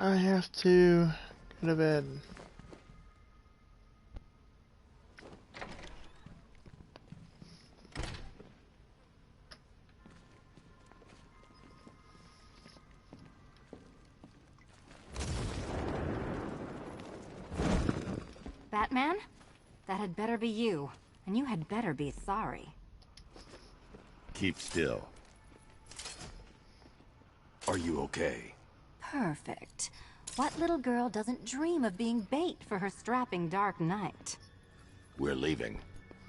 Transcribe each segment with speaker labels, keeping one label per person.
Speaker 1: I have to go to bed.
Speaker 2: Batman? That had better be you. And you had better be sorry.
Speaker 3: Keep still. Are you okay?
Speaker 2: Perfect. What little girl doesn't dream of being bait for her strapping Dark Knight?
Speaker 3: We're leaving.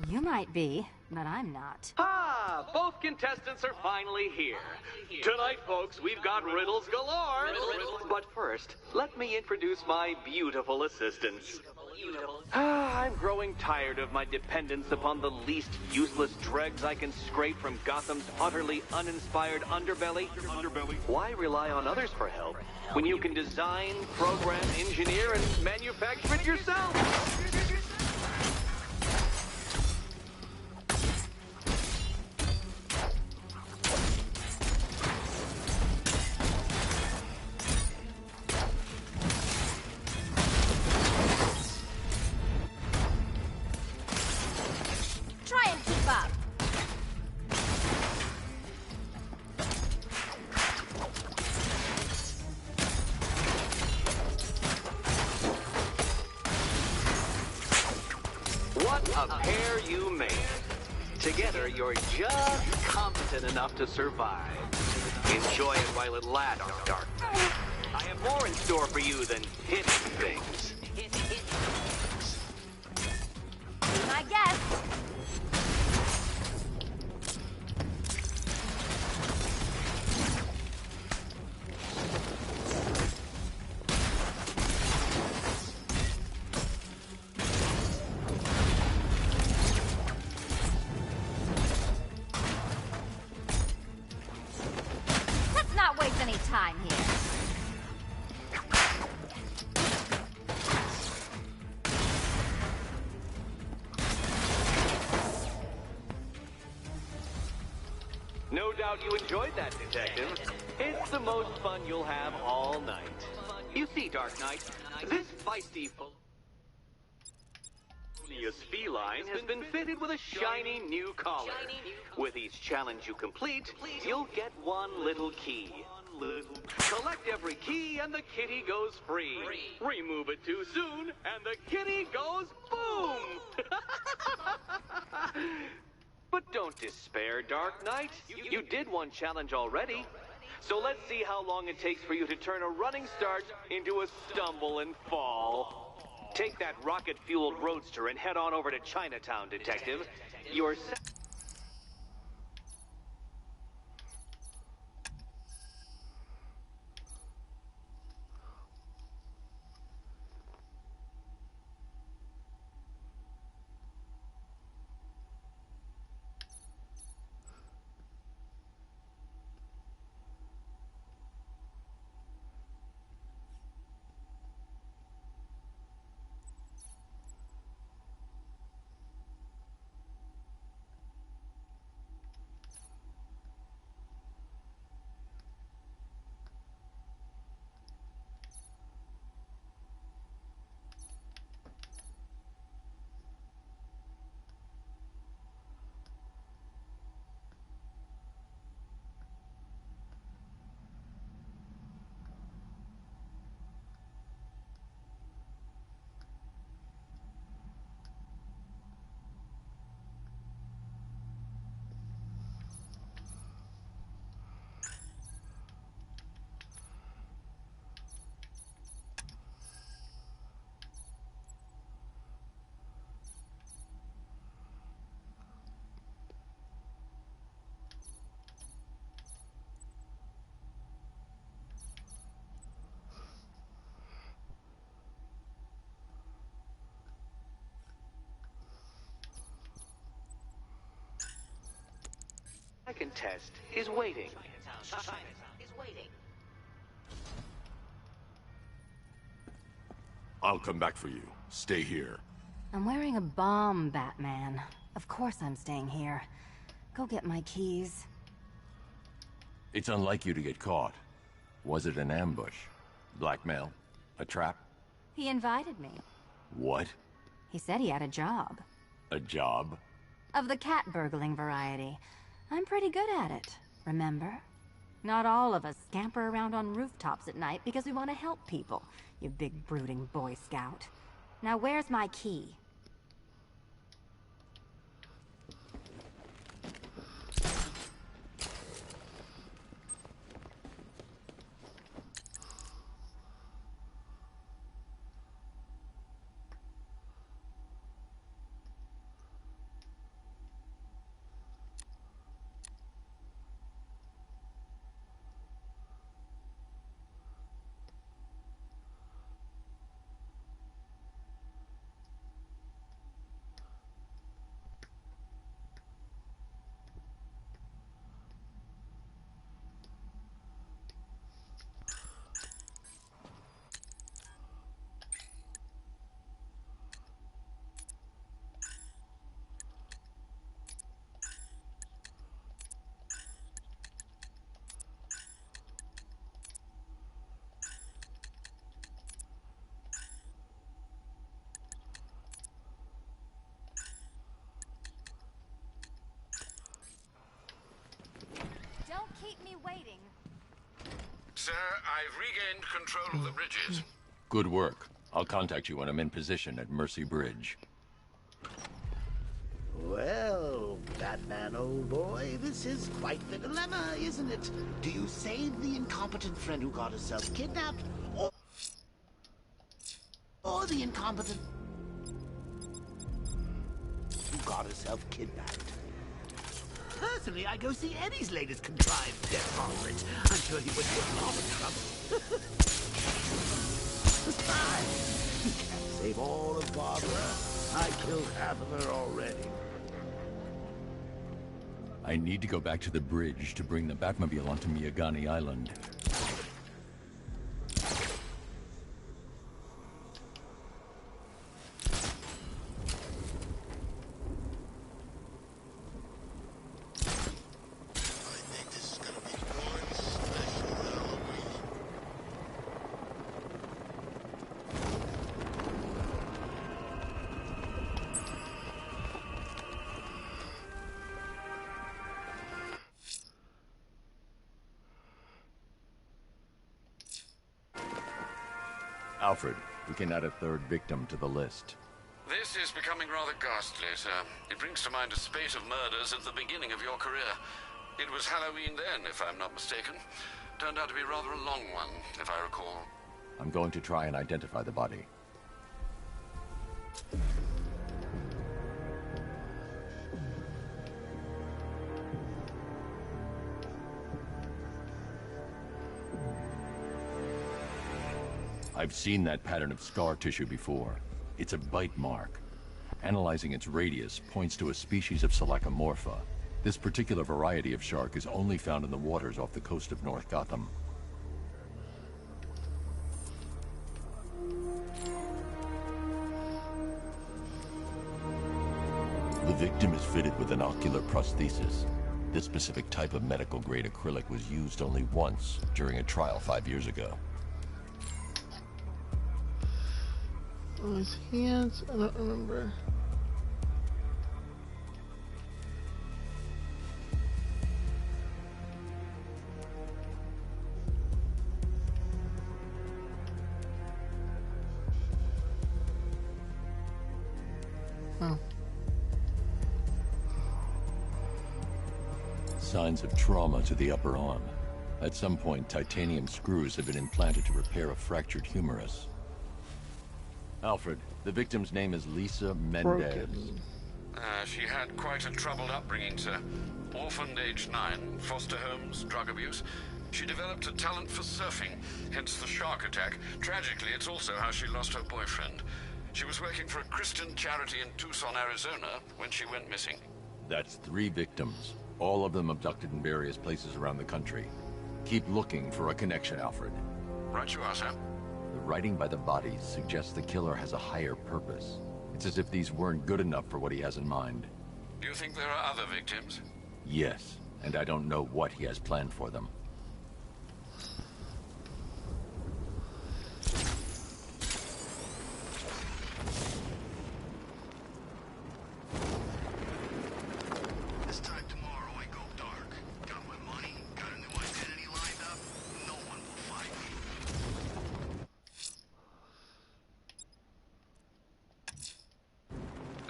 Speaker 2: You might be, but I'm not.
Speaker 4: Ah, both contestants are finally here. Tonight, folks, we've got riddles galore. But first, let me introduce my beautiful assistants. I'm growing tired of my dependence upon the least useless dregs I can scrape from Gotham's utterly uninspired underbelly. Why rely on others for help when you can design, program, engineer, and manufacture it yourself? What a pair you made. Together, you're just competent enough to survive. Enjoy it while it lasts, Dark. I have more in store for you than hitting things.
Speaker 2: Be my guest. Any time here.
Speaker 4: No doubt you enjoyed that, Detective. It's the most fun you'll have all night. You see, Dark Knight, this feisty feline has been fitted with a shiny new collar. With each challenge you complete, you'll get one little key. Collect every key and the kitty goes free. Remove it too soon and the kitty goes boom! But don't despair, Dark Knight. You did one challenge already. So let's see how long it takes for you to turn a running start into a stumble and fall. Take that rocket-fueled roadster and head on over to Chinatown, Detective. You're... Second test is waiting.
Speaker 3: I'll come back for you. Stay here.
Speaker 2: I'm wearing a bomb, Batman. Of course I'm staying here. Go get my keys.
Speaker 3: It's unlike you to get caught. Was it an ambush? Blackmail? A trap?
Speaker 2: He invited me.
Speaker 3: What?
Speaker 2: He said he had a job.
Speaker 3: A job?
Speaker 2: Of the cat burgling variety. I'm pretty good at it, remember? Not all of us scamper around on rooftops at night because we want to help people, you big brooding Boy Scout. Now where's my key? Keep me waiting.
Speaker 5: Sir, I've regained control of the bridges.
Speaker 3: Good work. I'll contact you when I'm in position at Mercy Bridge.
Speaker 6: Well, Batman, old boy, this is quite the dilemma, isn't it? Do you save the incompetent friend who got herself kidnapped, or the incompetent who got herself kidnapped? Personally, I go see Eddie's latest contrived death portrait. I'm sure he would put a lot of trouble. Besides, you can't save all of Barbara. I killed half of her already.
Speaker 3: I need to go back to the bridge to bring the Batmobile onto Miyagani Island. Alfred, we can add a third victim to the list.
Speaker 5: This is becoming rather ghastly, sir. It brings to mind a spate of murders at the beginning of your career. It was Halloween then, if I'm not mistaken. Turned out to be rather a long one, if I recall.
Speaker 3: I'm going to try and identify the body. I've seen that pattern of scar tissue before. It's a bite mark. Analyzing its radius points to a species of Selachomorpha. This particular variety of shark is only found in the waters off the coast of North Gotham. The victim is fitted with an ocular prosthesis. This specific type of medical-grade acrylic was used only once during a trial 5 years ago.
Speaker 1: Oh, his hands? I don't remember. Oh.
Speaker 3: Signs of trauma to the upper arm. At some point, titanium screws have been implanted to repair a fractured humerus. Alfred, the victim's name is Lisa Mendez.
Speaker 5: She had quite a troubled upbringing, sir. Orphaned age 9, foster homes, drug abuse. She developed a talent for surfing, hence the shark attack. Tragically, it's also how she lost her boyfriend. She was working for a Christian charity in Tucson, Arizona, when she went missing.
Speaker 3: That's 3 victims, all of them abducted in various places around the country. Keep looking for a connection, Alfred.
Speaker 5: Right you are, sir.
Speaker 3: The writing by the bodies suggests the killer has a higher purpose. It's as if these weren't good enough for what he has in mind.
Speaker 5: Do you think there are other victims?
Speaker 3: Yes, and I don't know what he has planned for them.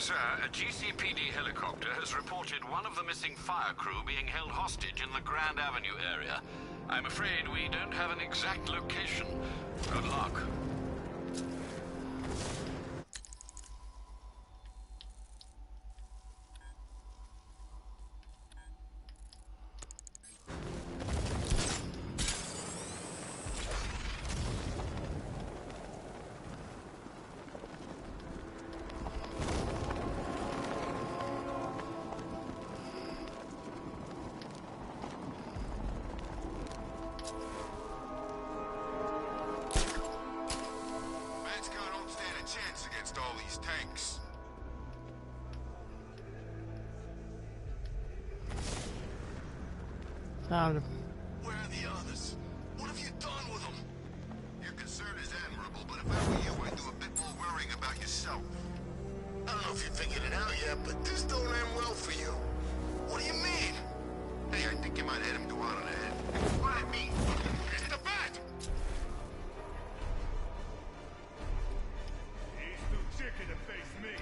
Speaker 5: Sir, a GCPD helicopter has reported one of the missing fire crew being held hostage in the Grand Avenue area. I'm afraid we don't have an exact location. Good luck.
Speaker 1: Found him.
Speaker 7: Where are the others? What have you done with them? Your concern is admirable, but if I were you, I'd do a bit more worrying about yourself. I don't know if you figured it out yet, but this don't end well for you. What do you mean? Hey, I think you might hit him go out on the head. What I mean? It's the bat!
Speaker 8: He's too chicken to face me.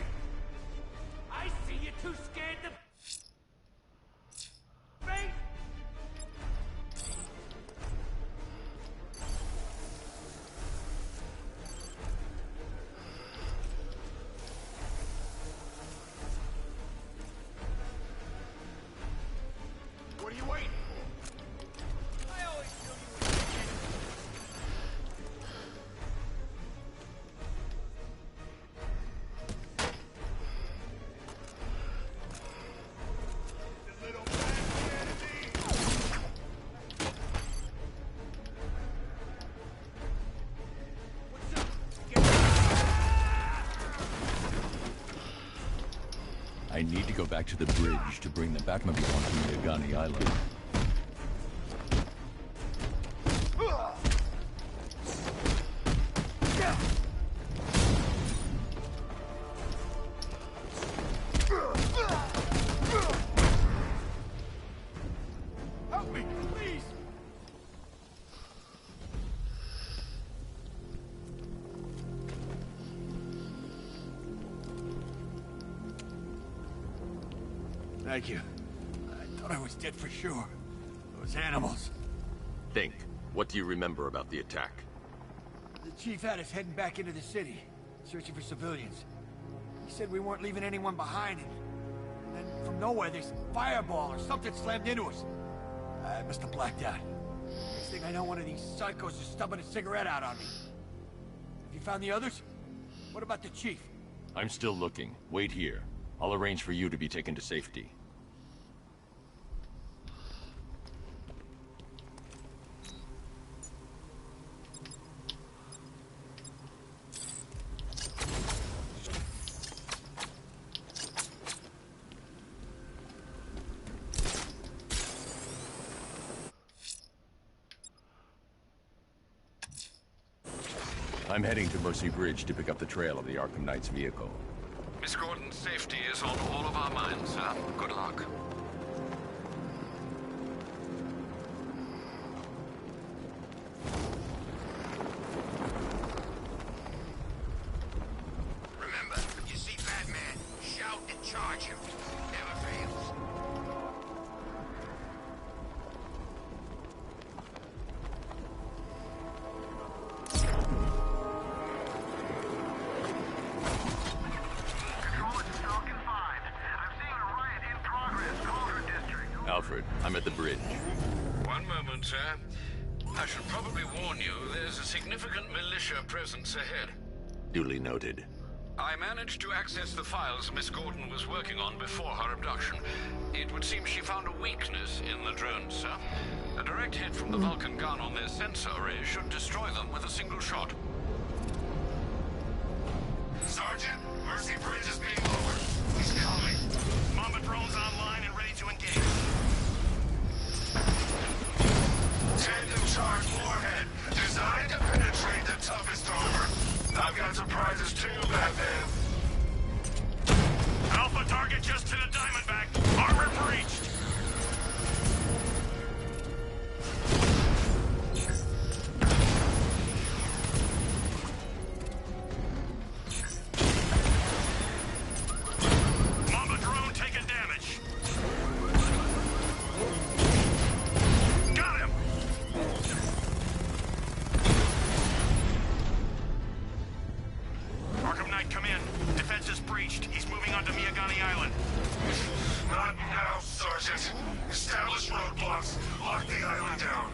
Speaker 6: I see you too scared to... face!
Speaker 8: What are you waiting for?
Speaker 6: I always knew you were scared.
Speaker 8: The little bastard.
Speaker 6: What's up?
Speaker 3: I need to go back to the bridge to bring the Batmobile onto Yagani Island.
Speaker 8: Help me, please!
Speaker 7: Thank you. I thought I was dead for sure. Those animals.
Speaker 3: Think. What do you remember about the attack?
Speaker 7: The chief had us heading back into the city, searching for civilians. He said we weren't leaving anyone behind, and then from nowhere this fireball or something slammed into us. I must have blacked out. Next thing I know, one of these psychos is stubbing a cigarette out on me. Have you found the others? What about the chief?
Speaker 3: I'm still looking. Wait here. I'll arrange for you to be taken to safety. I'm heading to Mercy Bridge to pick up the trail of the Arkham Knight's vehicle.
Speaker 5: Miss Gordon's safety is on all of our minds, sir. Good luck.
Speaker 7: Remember, when you see Batman, shout and charge him. Never fails.
Speaker 3: Alfred, I'm at the bridge.
Speaker 5: One moment, sir. I should probably warn you, there's a significant militia presence ahead.
Speaker 3: Duly noted.
Speaker 5: I managed to access the files Miss Gordon was working on before her abduction. It would seem she found a weakness in the drones, sir. A direct hit from the Vulcan gun on their sensor array should destroy them with a single shot.
Speaker 7: Sergeant, Mercy Bridge is being lowered. He's coming.
Speaker 8: Mamba drone's online and ready to engage.
Speaker 7: Tandem charge warhead, designed to penetrate the toughest armor. I've got surprises too, Batman.
Speaker 8: Alpha target just to the Diamondback. Armor breached. onto Miyagani Island.
Speaker 9: Not now, Sergeant. Establish roadblocks. Lock the island down.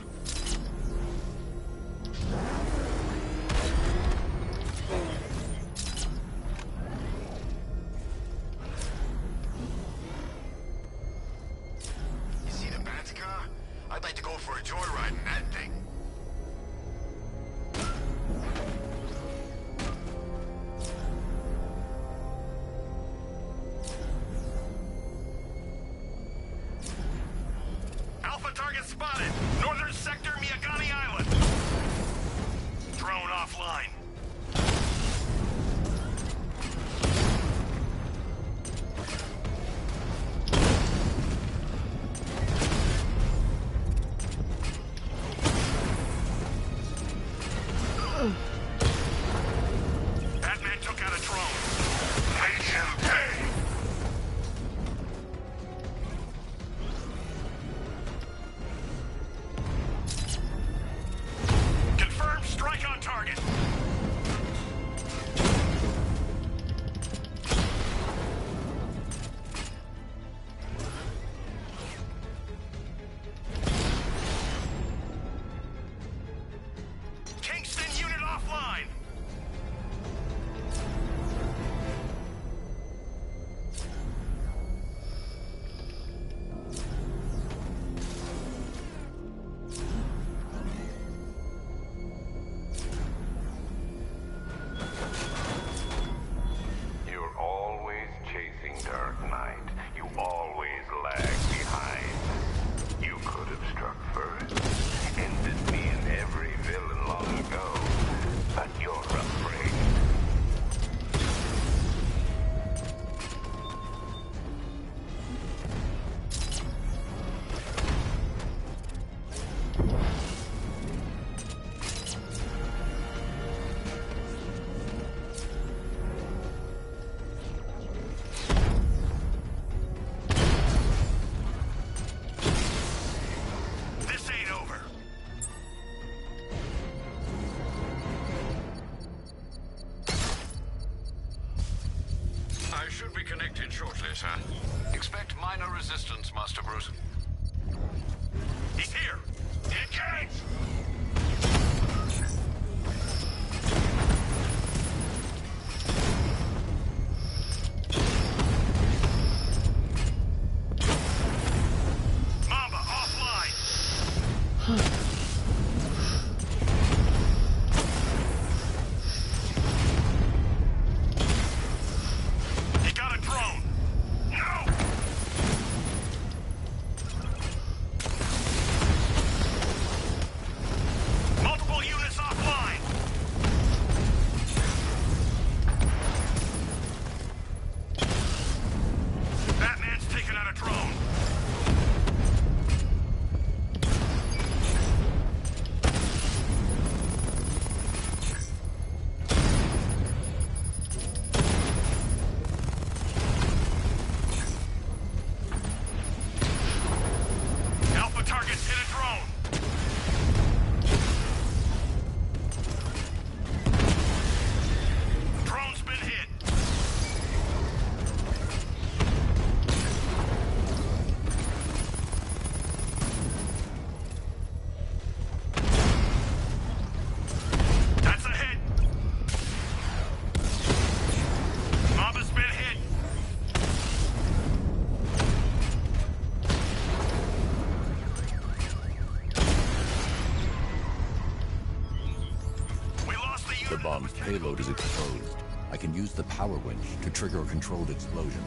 Speaker 10: You see the Bats car? I'd like to go for a joyride in that thing.
Speaker 8: Alpha target spotted. Northern sector, Miyagani Island. Drone offline. Batman took out a drone.
Speaker 9: Make him pay.
Speaker 8: Confirmed strike on target. Kingston unit offline.
Speaker 9: You're always chasing Dark Knight. You always lag behind. You could have struck first. Ended me and every villain long ago. But you're afraid.
Speaker 8: This ain't over.
Speaker 5: I should be connected shortly, sir. Expect minor resistance, Master Bruce.
Speaker 8: He's here.
Speaker 9: Engage!
Speaker 8: Mamba offline. He got a drone. No! Multiple units offline. Batman's taken out a drone. Alpha targets hit a drone. Drone's been hit. That's a hit. Mamba's been hit. We lost the unit.
Speaker 3: The bomb's payload is exposed. I can use the power winch to trigger a controlled explosion.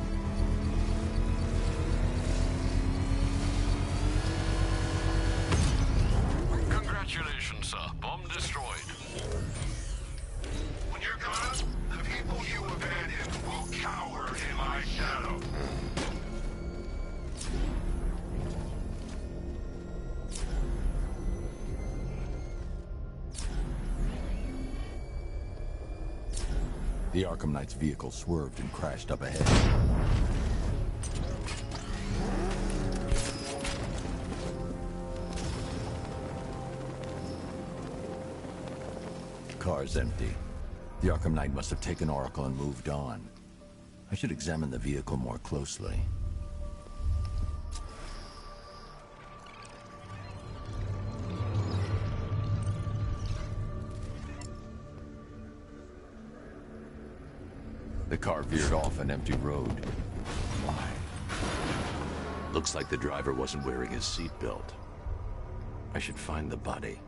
Speaker 5: Congratulations, sir. Bomb destroyed.
Speaker 9: When you're gone, the people you abandoned will cower in my shadow.
Speaker 3: The Arkham Knight's vehicle swerved and crashed up ahead. Car's empty. The Arkham Knight must have taken Oracle and moved on. I should examine the vehicle more closely. The car veered off an empty road. Why? Looks like the driver wasn't wearing his seatbelt. I should find the body.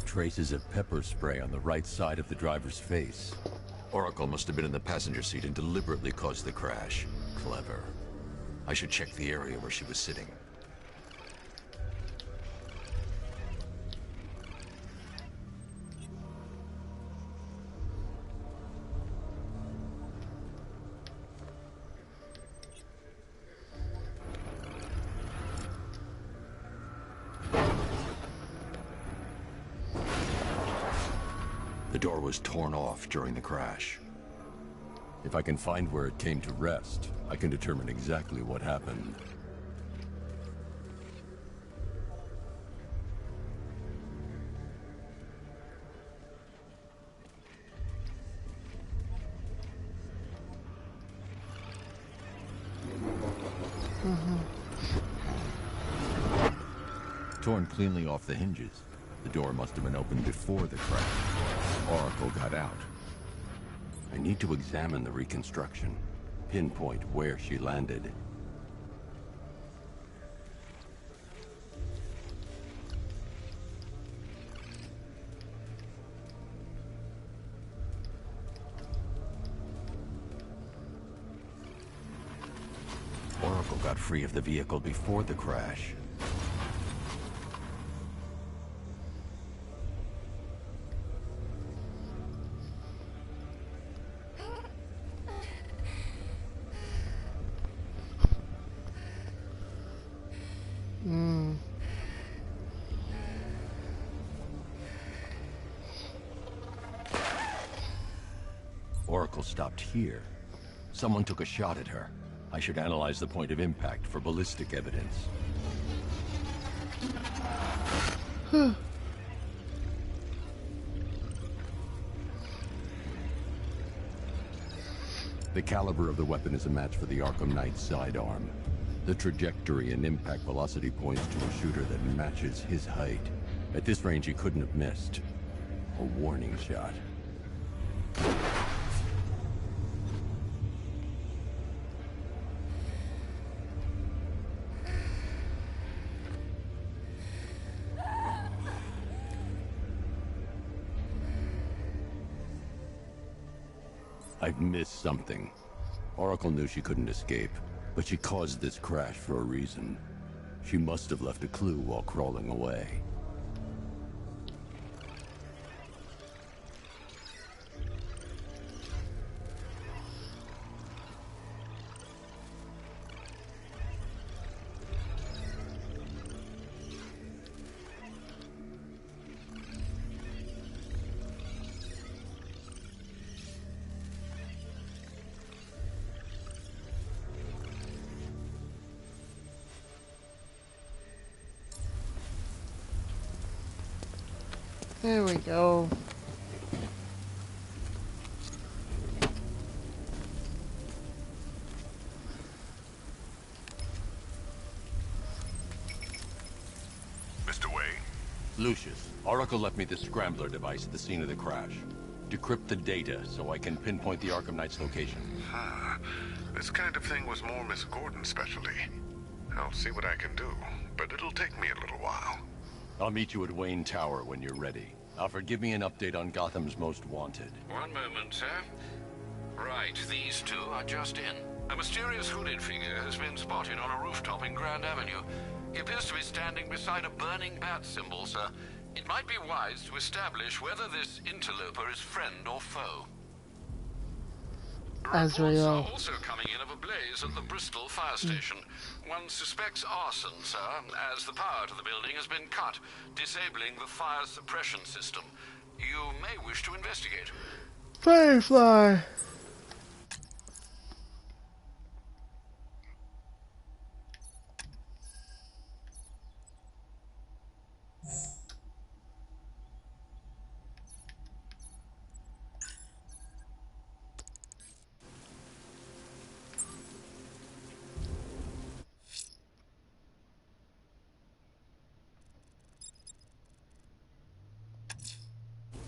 Speaker 3: Traces of pepper spray on the right side of the driver's face. Oracle must have been in the passenger seat and deliberately caused the crash. Clever. I should check the area where she was sitting. The door was torn off during the crash. If I can find where it came to rest, I can determine exactly what happened. Torn cleanly off the hinges. The door must have been opened before the crash. Oracle got out. I need to examine the reconstruction, pinpoint where she landed. Oracle got free of the vehicle before the crash. Oracle stopped here. Someone took a shot at her. I should analyze the point of impact for ballistic evidence. The caliber of the weapon is a match for the Arkham Knight's sidearm. The trajectory and impact velocity points to a shooter that matches his height. At this range, he couldn't have missed. A warning shot. I've missed something. Oracle knew she couldn't escape, but she caused this crash for a reason. She must have left a clue while crawling away.
Speaker 1: There we go.
Speaker 10: Mr. Wayne?
Speaker 3: Lucius, Oracle left me the scrambler device at the scene of the crash. Decrypt the data so I can pinpoint the Arkham Knight's location.
Speaker 10: This kind of thing was more Miss Gordon's specialty. I'll see what I can do, but it'll take me a little while.
Speaker 3: I'll meet you at Wayne Tower when you're ready. Alfred, give me an update on Gotham's Most Wanted.
Speaker 5: One moment, sir. Right, these two are just in. A mysterious hooded figure has been spotted on a rooftop in Grand Avenue. He appears to be standing beside a burning bat symbol, sir. It might be wise to establish whether this interloper is friend or foe. Reports are also coming in of a blaze at the Bristol fire station. One suspects arson, sir, as the power to the building has been cut, disabling the fire suppression system. You may wish to investigate.
Speaker 1: Firefly!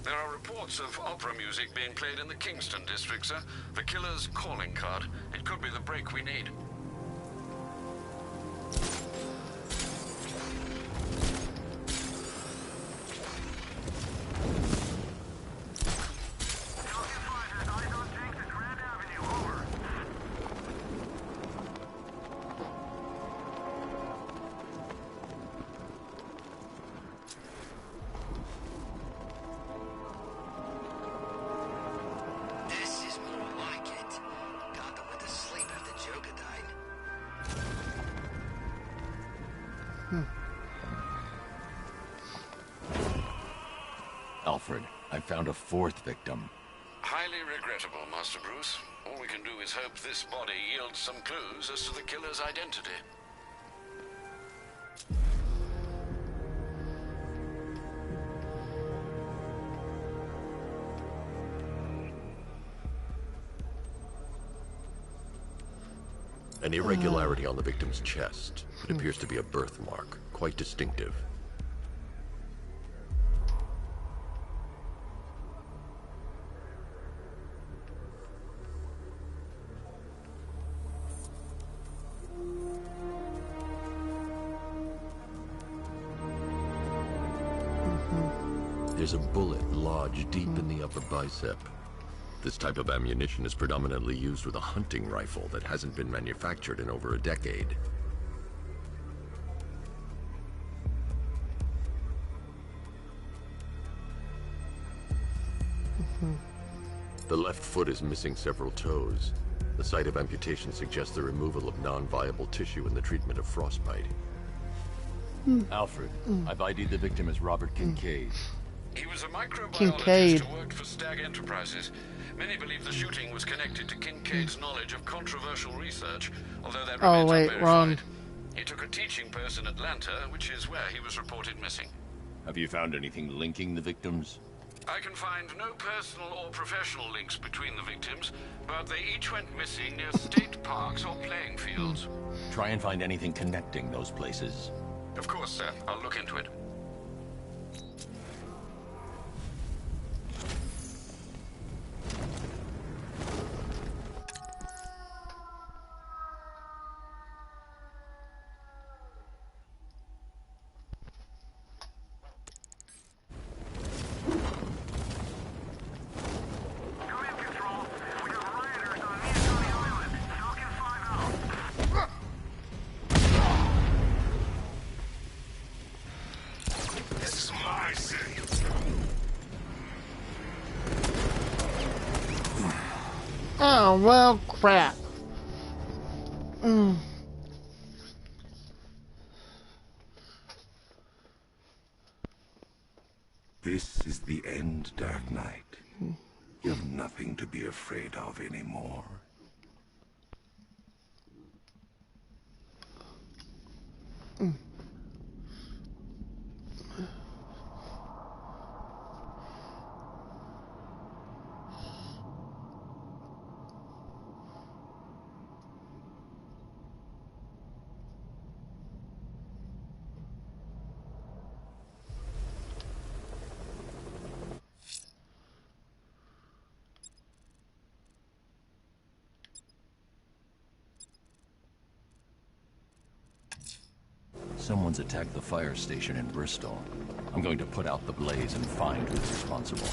Speaker 5: There are reports of opera music being played in the Kingston district, sir. The killer's calling card. It could be the break we need.
Speaker 3: Alfred, I found a fourth victim.
Speaker 5: Highly regrettable, Master Bruce. All we can do is hope this body yields some clues as to the killer's identity.
Speaker 3: An irregularity on the victim's chest. It appears to be a birthmark, quite distinctive. There's a bullet lodged deep in the upper bicep. This type of ammunition is predominantly used with a hunting rifle that hasn't been manufactured in over a decade. The left foot is missing several toes. The site of amputation suggests the removal of non-viable tissue in the treatment of frostbite. Alfred, I've ID'd the victim as Robert Kincaid.
Speaker 5: He was a microbiologist who worked for Stag Enterprises. Many believe the shooting was connected to Kincaid's knowledge of controversial research, although that remains unverified. He took a teaching post in Atlanta, which is where he was reported missing.
Speaker 3: Have you found anything linking the victims?
Speaker 5: I can find no personal or professional links between the victims, but they each went missing near state parks or playing fields.
Speaker 3: Try and find anything connecting those places.
Speaker 5: Of course, sir. I'll look into it.
Speaker 1: Oh, well, crap.
Speaker 9: This is the end, Dark Knight. You have nothing to be afraid of anymore.
Speaker 3: Someone's attacked the fire station in Bristol. I'm going to put out the blaze and find who's responsible.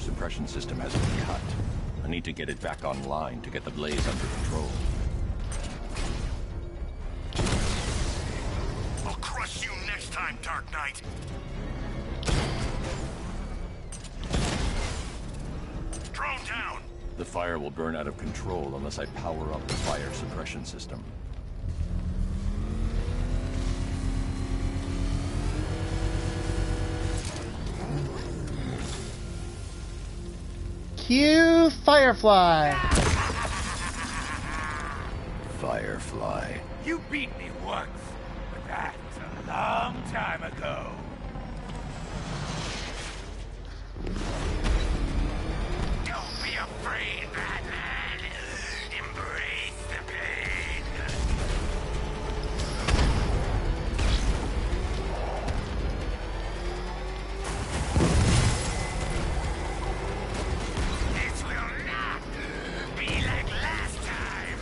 Speaker 3: Suppression system has been cut. I need to get it back online to get the blaze under control.
Speaker 8: I'll crush you next time, Dark Knight. Drone down.
Speaker 3: The fire will burn out of control unless I power up the fire suppression system.
Speaker 1: Cue Firefly.
Speaker 3: Firefly.
Speaker 6: You beat me once, but that's a long time ago. Don't be afraid, Batman. Embrace the pain. This will not be like last time.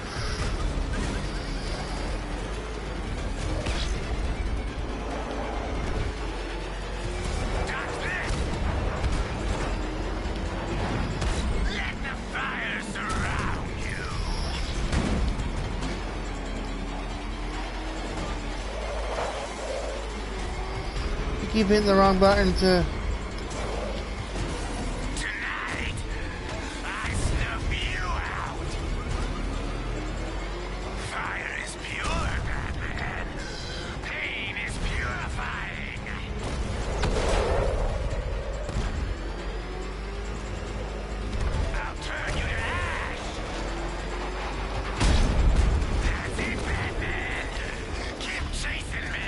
Speaker 6: Touch this! Let the fire surround you.
Speaker 1: You keep hitting the wrong button to...
Speaker 6: Tonight, I snuff you out. Fire is pure, Batman. Pain is purifying. I'll turn you to ash. That's it, Batman. Keep chasing me.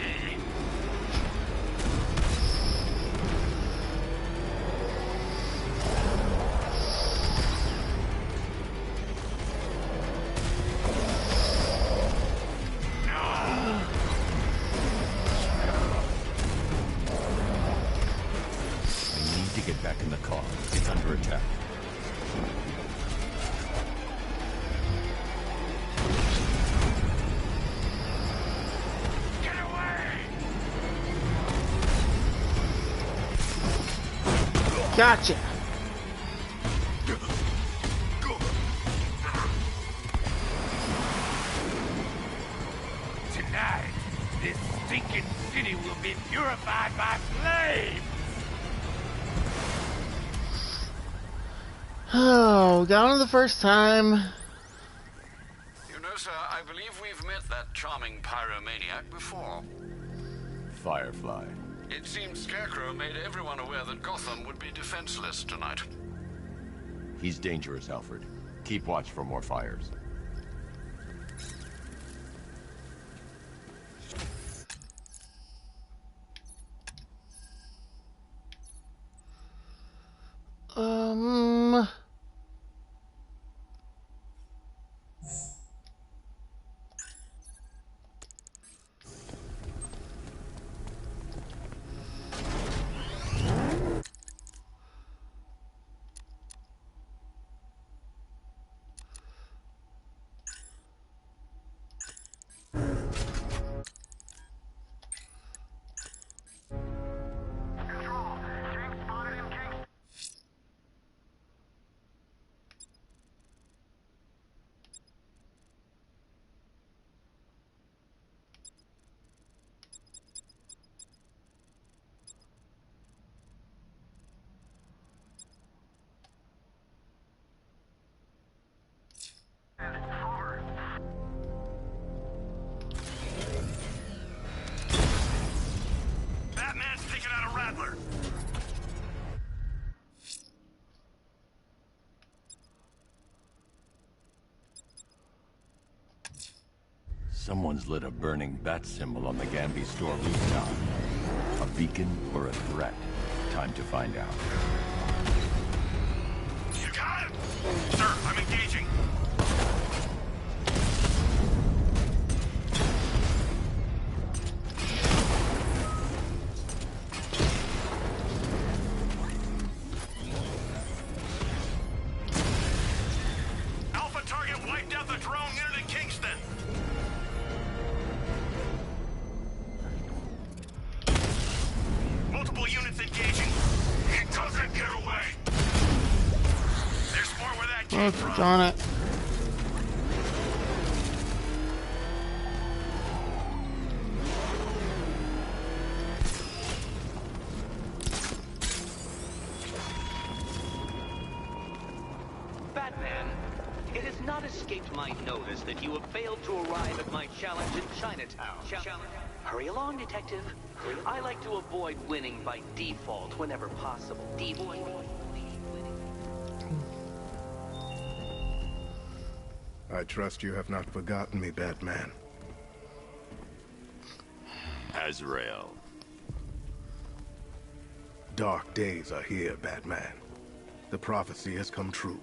Speaker 3: I need to get back in the car. It's under attack.
Speaker 6: Get away!
Speaker 1: Gotcha.
Speaker 6: Tonight, this stinking city will be purified by flames.
Speaker 1: Oh, got on the first time.
Speaker 5: You know, sir, I believe we've met that charming pyromaniac before.
Speaker 3: Firefly.
Speaker 5: It seems Scarecrow made everyone aware that Gotham would be defenseless tonight.
Speaker 3: He's dangerous, Alfred. Keep watch for more fires.
Speaker 1: Um...
Speaker 3: Someone's lit a burning bat symbol on the Gambi store rooftop. A beacon or a threat? Time to find out.
Speaker 8: You got it! Sir, I'm engaging. Alpha target wiped out the drone unit in Kingston. Multiple units engaging. It doesn't get away. There's more where that came from.
Speaker 1: Darn it.
Speaker 4: Batman, it has not escaped my notice that you have failed to arrive at my challenge in Chinatown. Hurry along, Detective. I like to avoid winning by default whenever possible.
Speaker 11: I trust you have not forgotten me, Batman.
Speaker 3: Azrael.
Speaker 11: Dark days are here, Batman. The prophecy has come true.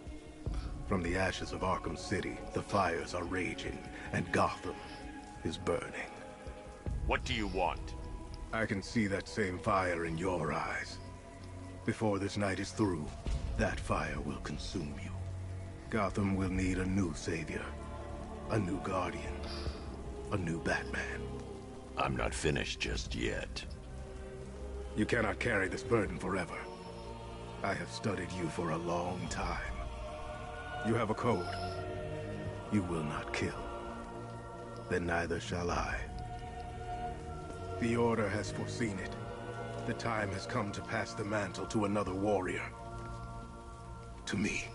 Speaker 11: From the ashes of Arkham City, the fires are raging, and Gotham is burning.
Speaker 3: What do you want?
Speaker 11: I can see that same fire in your eyes. Before this night is through, that fire will consume you. Gotham will need a new savior, a new guardian, a new Batman.
Speaker 3: I'm not finished just yet.
Speaker 11: You cannot carry this burden forever. I have studied you for a long time. You have a code. You will not kill. Then neither shall I. The Order has foreseen it. The time has come to pass the mantle to another warrior. To me.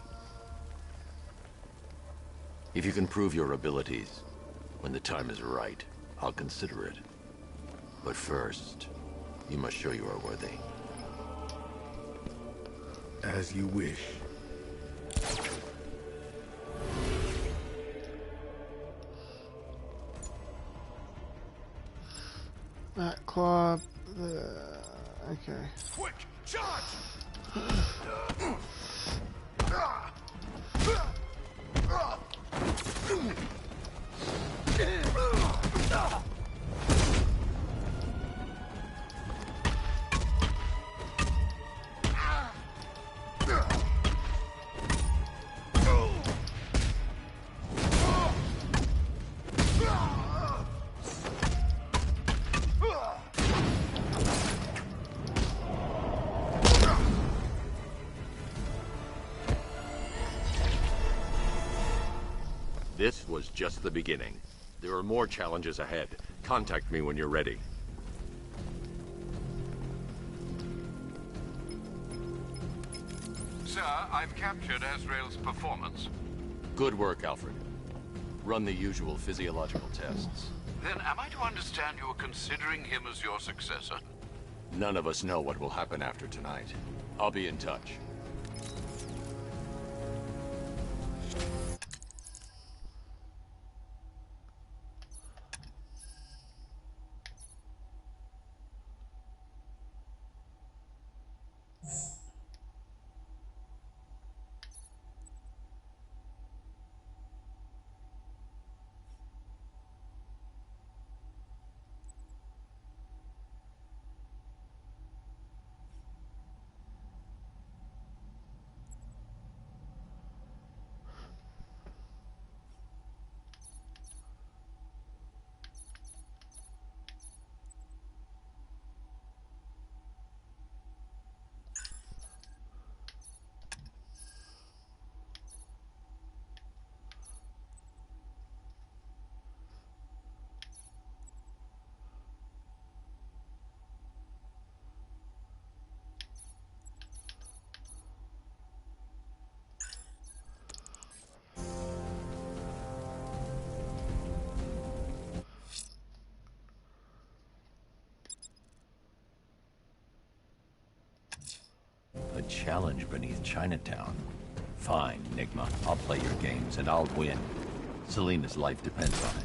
Speaker 3: If you can prove your abilities, when the time is right, I'll consider it. But first, you must show you are worthy.
Speaker 11: As you wish.
Speaker 1: That club. Okay.
Speaker 8: Quick, charge!
Speaker 3: This was just the beginning. There are more challenges ahead. Contact me when you're ready.
Speaker 5: Sir, I've captured Azrael's performance.
Speaker 3: Good work, Alfred. Run the usual physiological tests.
Speaker 5: Then am I to understand you're considering him as your successor?
Speaker 3: None of us know what will happen after tonight. I'll be in touch. A challenge beneath Chinatown. Fine, Nigma. I'll play your games, and I'll win. Selina's life depends on it.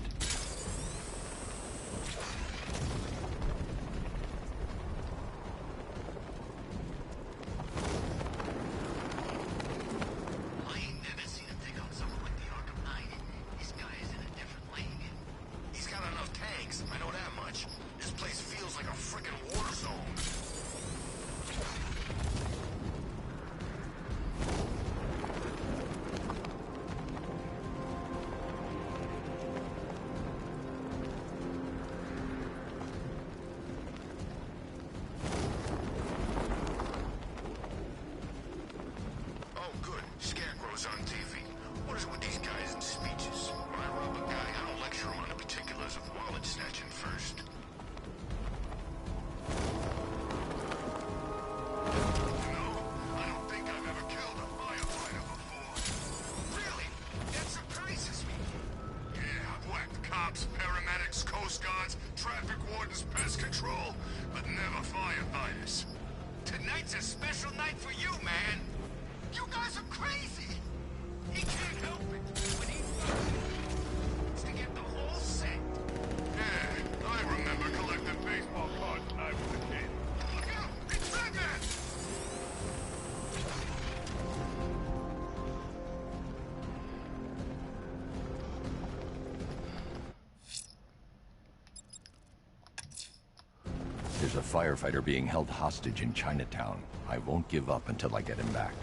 Speaker 10: coast guards, traffic wardens, pest control, but never firefighters.
Speaker 6: Tonight's a special night for you, man. You guys are crazy. He can't help it. When he wants to get the whole set.
Speaker 10: Yeah, I remember collecting baseball cards when I was a kid. Look out! It's Batman!
Speaker 3: There's a firefighter being held hostage in Chinatown. I won't give up until I get him back.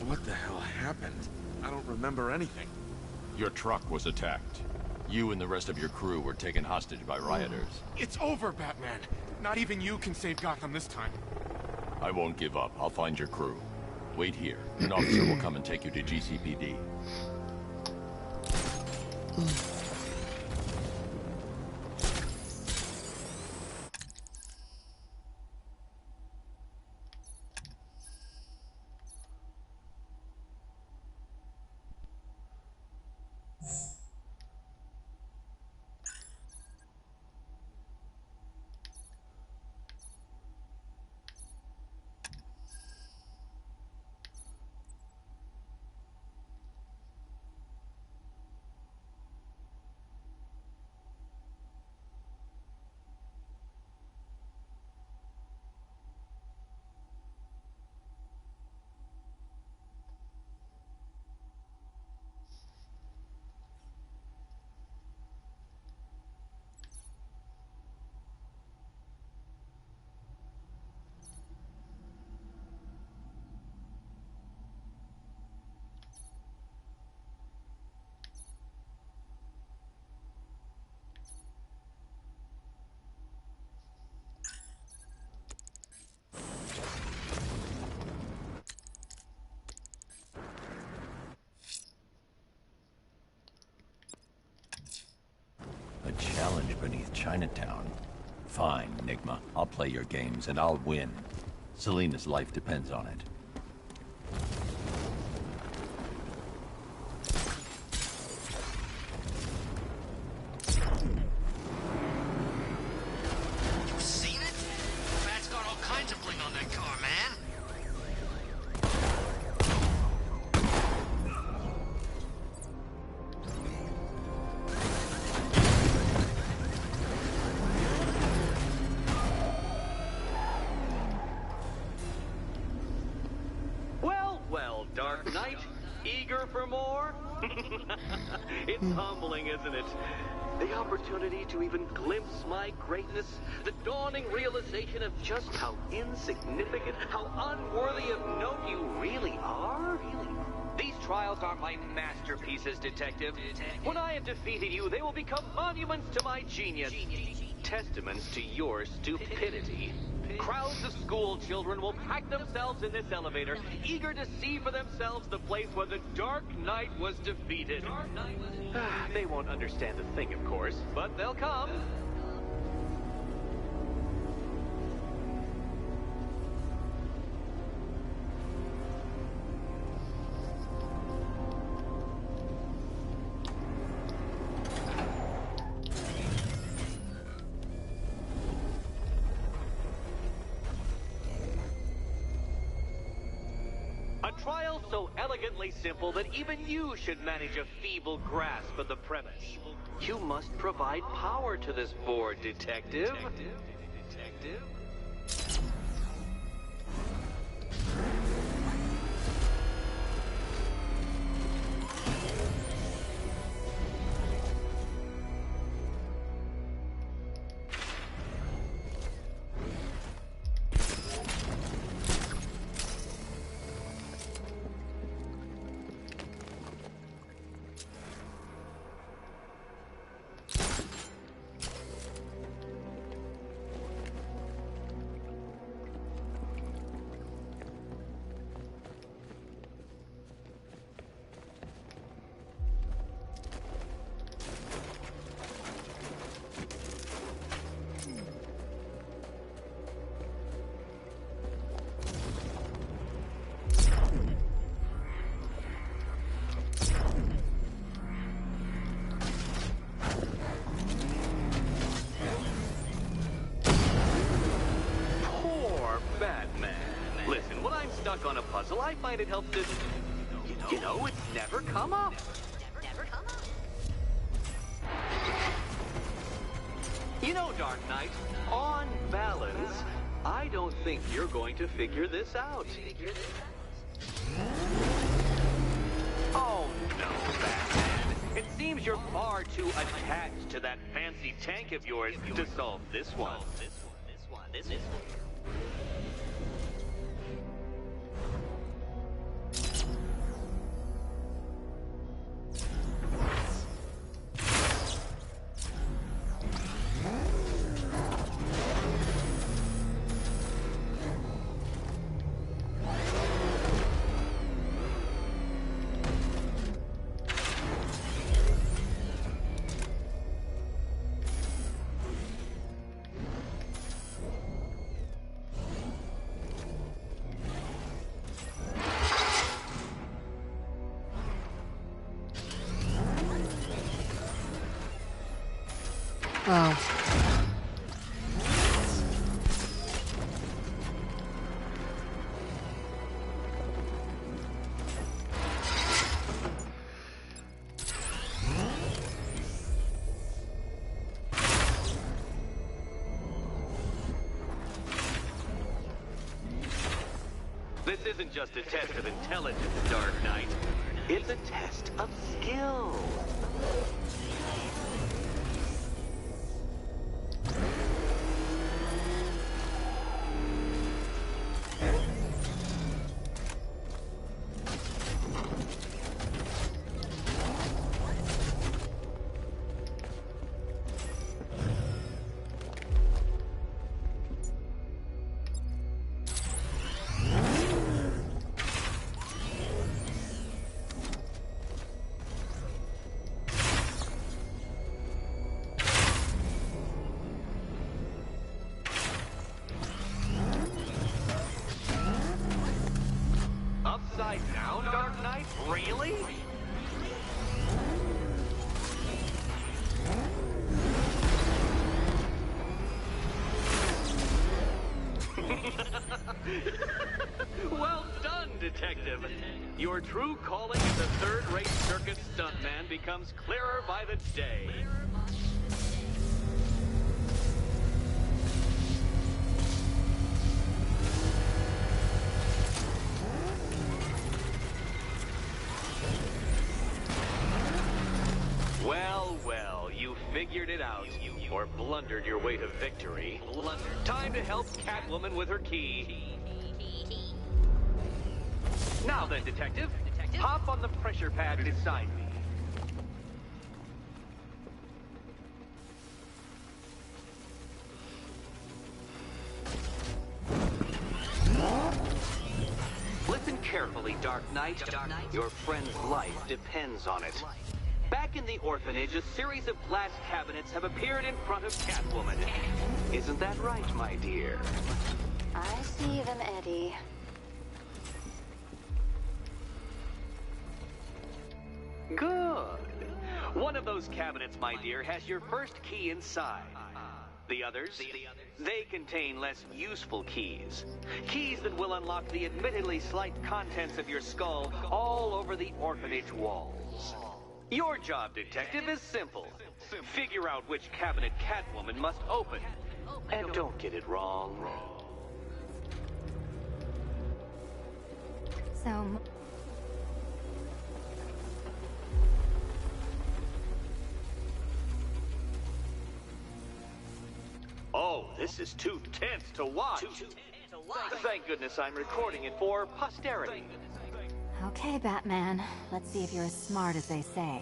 Speaker 12: What the hell happened? I don't remember anything.
Speaker 3: Your truck was attacked. You and the rest of your crew were taken hostage by rioters.
Speaker 12: It's over, Batman. Not even you can save Gotham this time.
Speaker 3: I won't give up. I'll find your crew. Wait here. An officer will come and take you to GCPD. A challenge beneath Chinatown. Fine, Enigma. I'll play your games, and I'll win. Selina's life depends on it.
Speaker 6: You seen it? Bat's got all kinds of bling on that car, man.
Speaker 4: Well, Dark Knight, eager for more? It's humbling, isn't it? The opportunity to even glimpse my greatness, the dawning realization of just how insignificant, how unworthy of note you really are. These trials are my masterpieces, Detective. When I have defeated you, they will become monuments to my genius, testaments to your stupidity. Crowds of school children will pack themselves in this elevator, eager to see for themselves the place where the Dark Knight was defeated. They won't understand a thing, of course, but they'll come. trial so elegantly simple that even you should manage a feeble grasp of the premise. You must provide power to this board, Detective. Stuck on a puzzle, I find it helps to... You know, it's never come up. You know, Dark Knight, on balance, I don't think you're going to figure this out. Oh, no, Batman. It seems you're far too attached to that fancy tank of yours to solve this one. This one.
Speaker 1: Oh.
Speaker 4: This isn't just a test of intelligence, Dark Knight. It's a test of skill. Upside down, Dark Knight? Really? Well done, Detective. Your true calling as a third-rate circus stuntman becomes clearer by the day. Well, you figured it out. Or blundered your way to victory. Time to help Catwoman with her key. Now then, Detective, hop on the pressure pad beside me. Listen carefully, Dark Knight. Your friend's life depends on it. Back in the orphanage, a series of glass cabinets have appeared in front of Catwoman. Isn't that right, my dear?
Speaker 2: I see them, Eddie.
Speaker 4: Good. One of those cabinets, my dear, has your first key inside. The others? They contain less useful keys. Keys that will unlock the admittedly slight contents of your skull all over the orphanage walls. Your job, detective, is simple. Figure out which cabinet Catwoman must open. And don't get it wrong.
Speaker 2: So...
Speaker 4: Oh, this is too tense to watch. Thank goodness I'm recording it for posterity.
Speaker 2: Okay, Batman. Let's see if you're as smart as they say.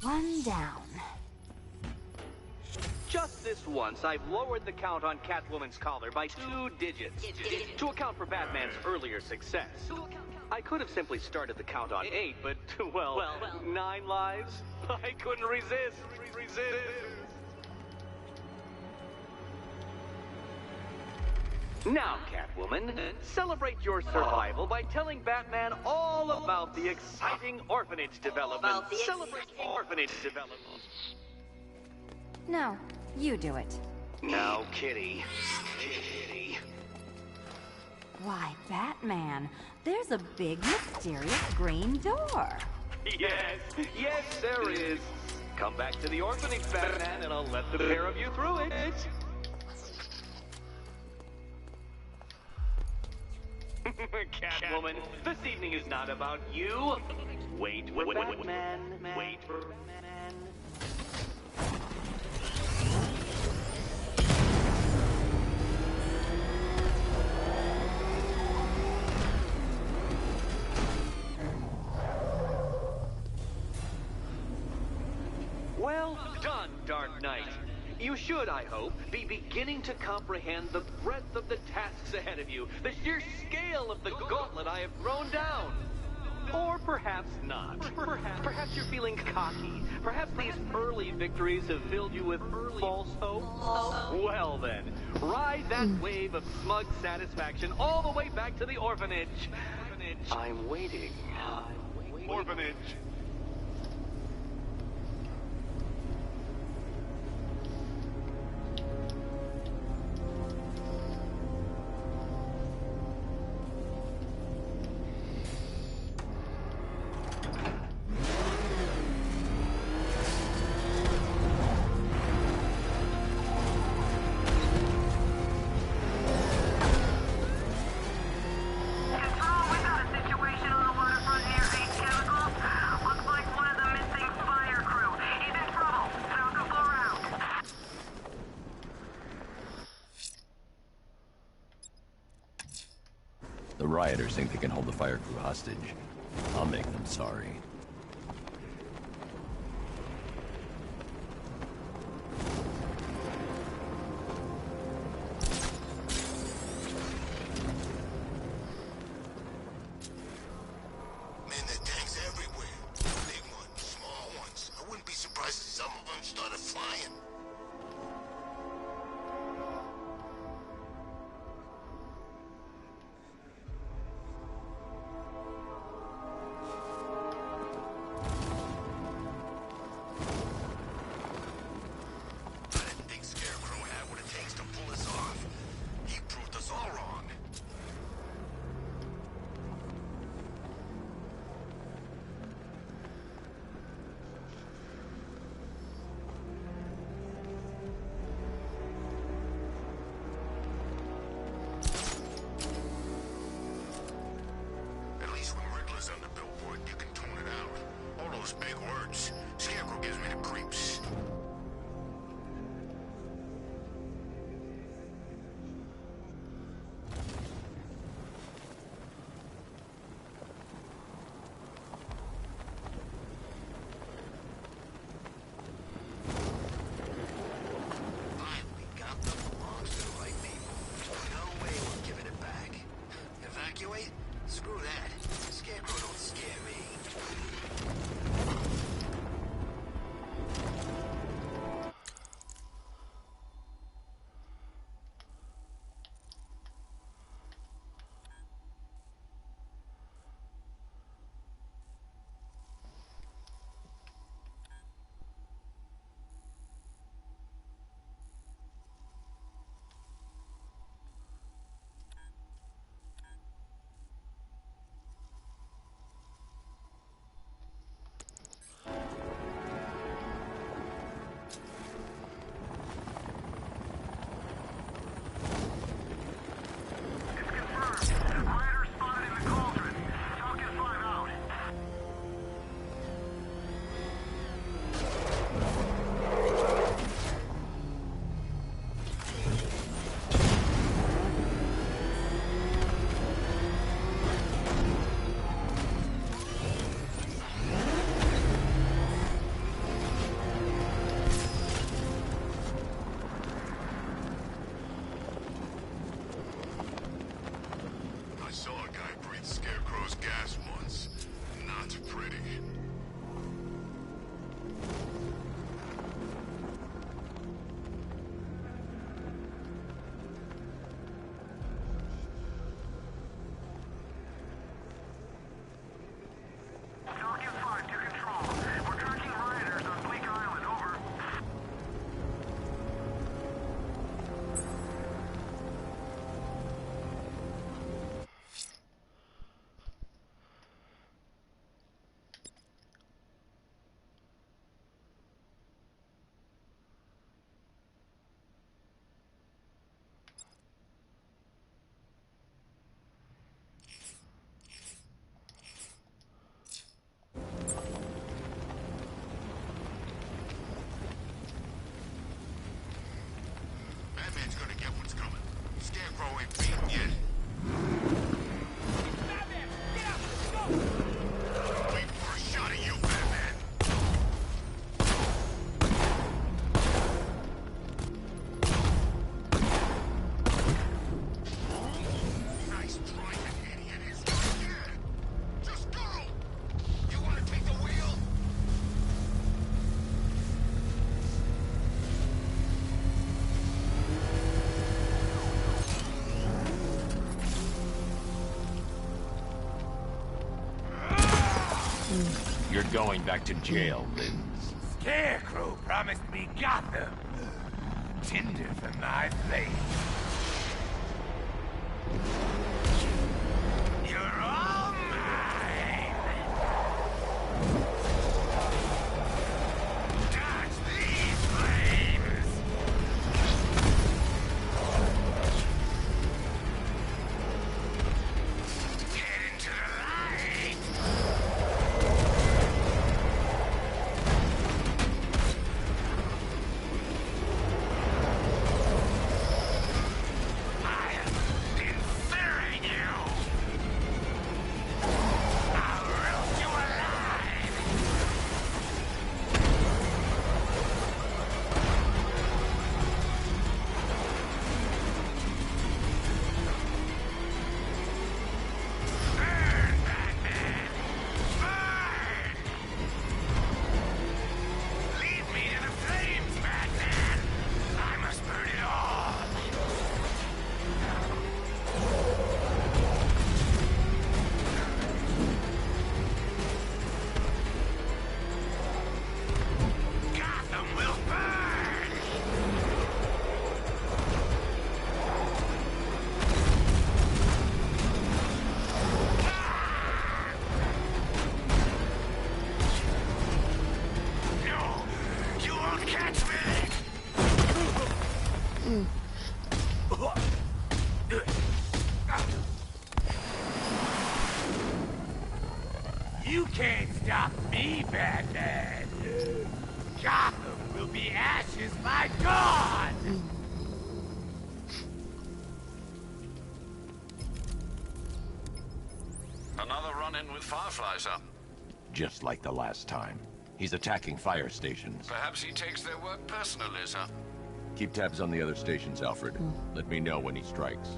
Speaker 2: One down.
Speaker 4: Just this once, I've lowered the count on Catwoman's collar by 2 digits to account for Batman's earlier success. I could have simply started the count on 8, but, well, 9 lives? I couldn't resist. Now, Catwoman, celebrate your survival by telling Batman all about the exciting orphanage development. Celebrate orphanage development.
Speaker 2: No, you do it.
Speaker 4: Now, Kitty.
Speaker 2: Why, Batman, there's a big, mysterious green door.
Speaker 4: Yes, there is. Come back to the orphanage, Batman, and I'll let the pair of you through it. Catwoman, this evening is not about you. Wait, Batman. Wait for Batman. Well done, Dark Knight. You should, I hope, be beginning to comprehend the breadth of the tasks ahead of you, the sheer scale of the gauntlet I have thrown down. Or perhaps not. Perhaps you're feeling cocky. Perhaps these early victories have filled you with false hope. Well then, ride that wave of smug satisfaction all the way back to the orphanage. I'm waiting.
Speaker 10: Orphanage.
Speaker 3: The rioters think they can hold the fire crew hostage. I'll make them sorry.
Speaker 10: Man, there are tanks everywhere. Big ones, small ones. I wouldn't be surprised if some of them started flying.
Speaker 3: You're going back to jail, Linz.
Speaker 10: Scarecrow promised me Gotham. Tinder for my flame. You're all mine! Dodge these flames! Get into the light! You can't stop me, Batman! Gotham will be ashes by dawn!
Speaker 5: Another run-in with Firefly, sir.
Speaker 3: Just like the last time. He's attacking fire stations.
Speaker 5: Perhaps he takes their work personally, sir.
Speaker 3: Keep tabs on the other stations, Alfred. Let me know when he strikes.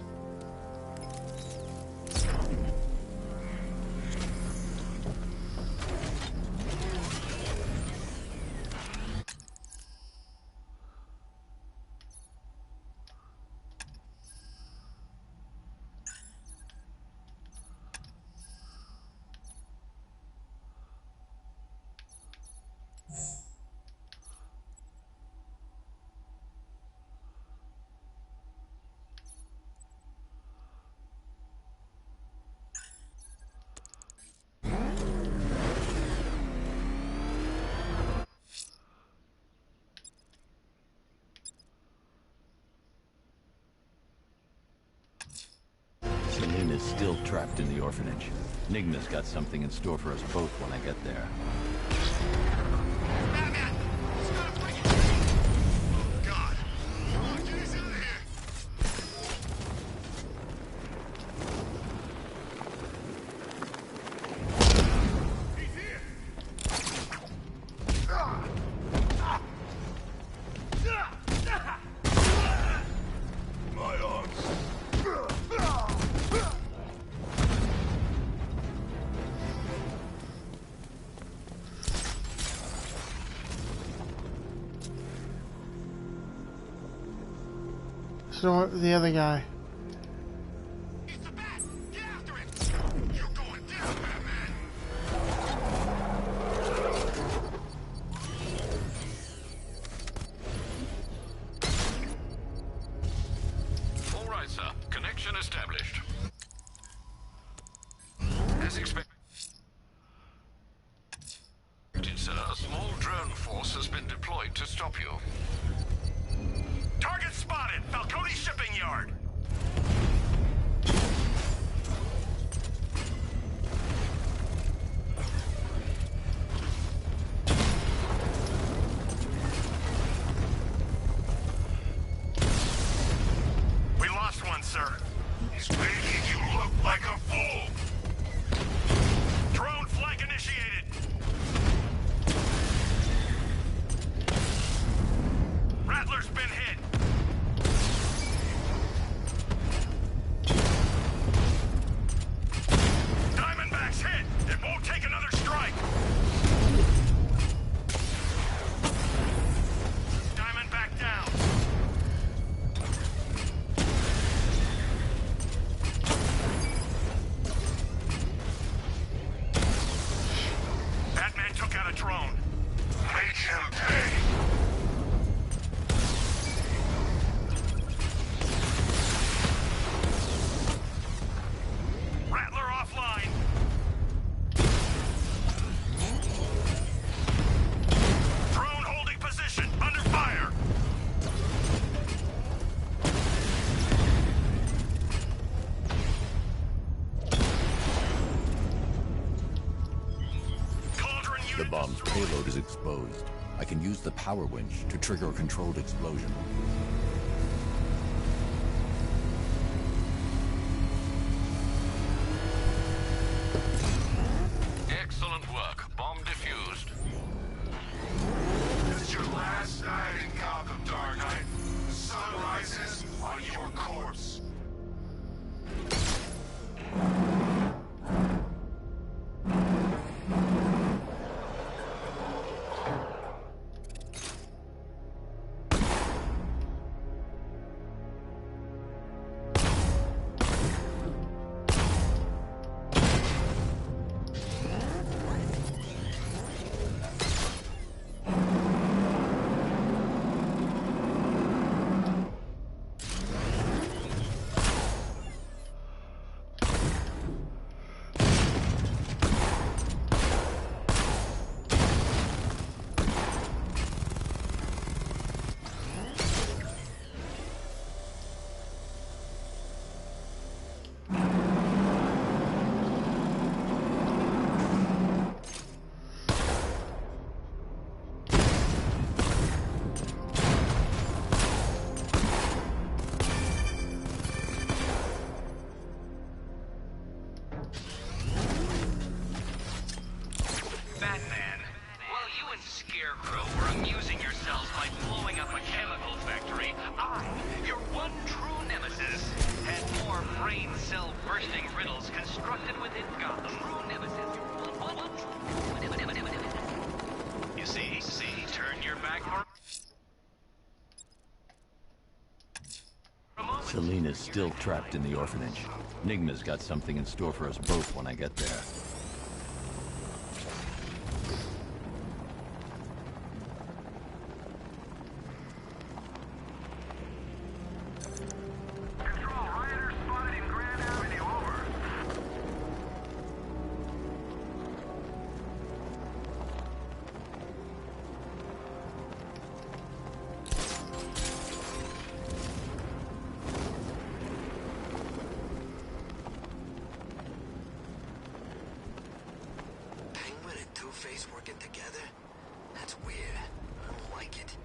Speaker 3: Is still trapped in the orphanage. Nigma's got something in store for us both when I get there.
Speaker 10: Batman! He's gonna bring it! Oh, God! Come on, get us out of here! He's here! My arms!
Speaker 1: So the other guy.
Speaker 10: It's the bat! Get after it! You're going down, Batman!
Speaker 5: All right, sir. Connection established. As expected, sir, a small drone force has been deployed to stop you.
Speaker 8: Target spotted! Falcone shipping yard! We lost one, sir.
Speaker 10: He's making you look like a fool!
Speaker 8: Drone flank initiated! Rattler's been hit! Diamondback's hit! It won't take another strike! Diamondback down!
Speaker 3: payload is exposed. I can use the power winch to trigger a controlled explosion.
Speaker 5: Excellent work. Bomb defused.
Speaker 10: This is your last night in Gotham, Dark Knight. The sun rises on your corpse.
Speaker 3: Selena's still trapped in the orphanage. Nigma's got something in store for us both when I get there.
Speaker 6: Working together? That's weird. I don't like it.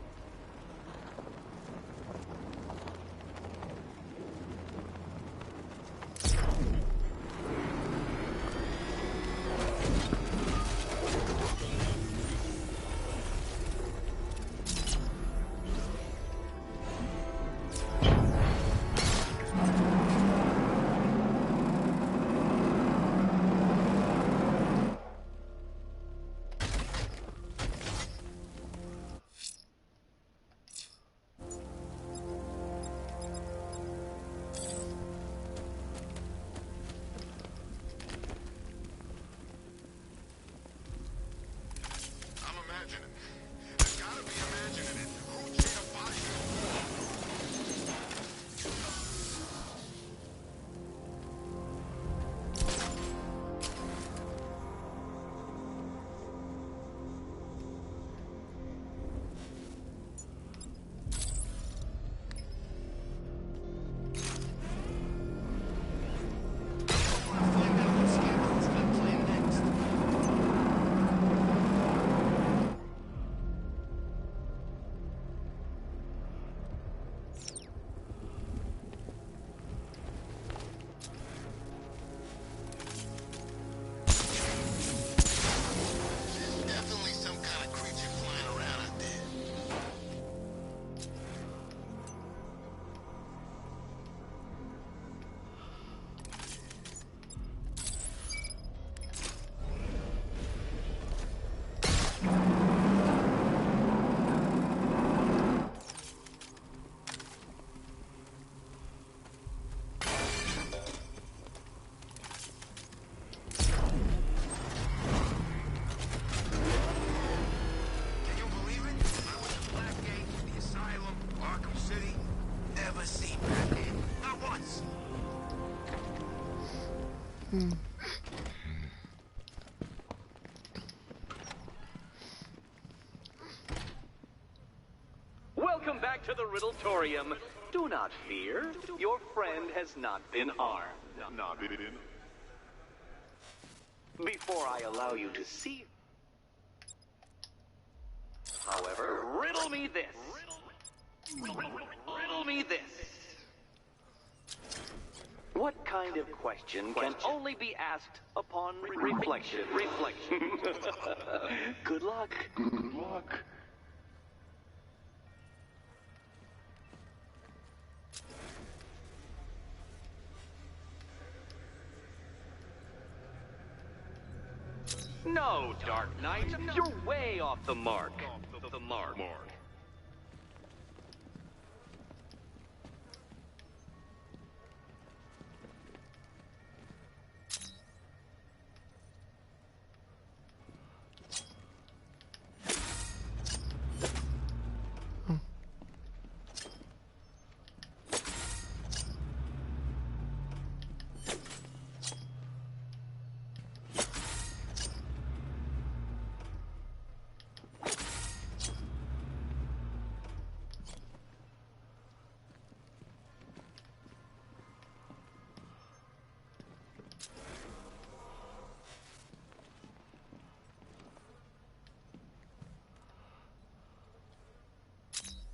Speaker 4: Welcome back to the Riddletorium. Do not fear. Your friend has not been harmed.
Speaker 10: Not been.
Speaker 4: Before I allow you to see... however, riddle me this. Riddle me this. What kind of question can only be asked upon reflection? Good luck. Good luck. No, Dark Knight, you're way off the mark. The mark.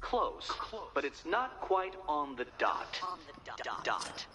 Speaker 4: Close, but it's not quite on the dot. Dot.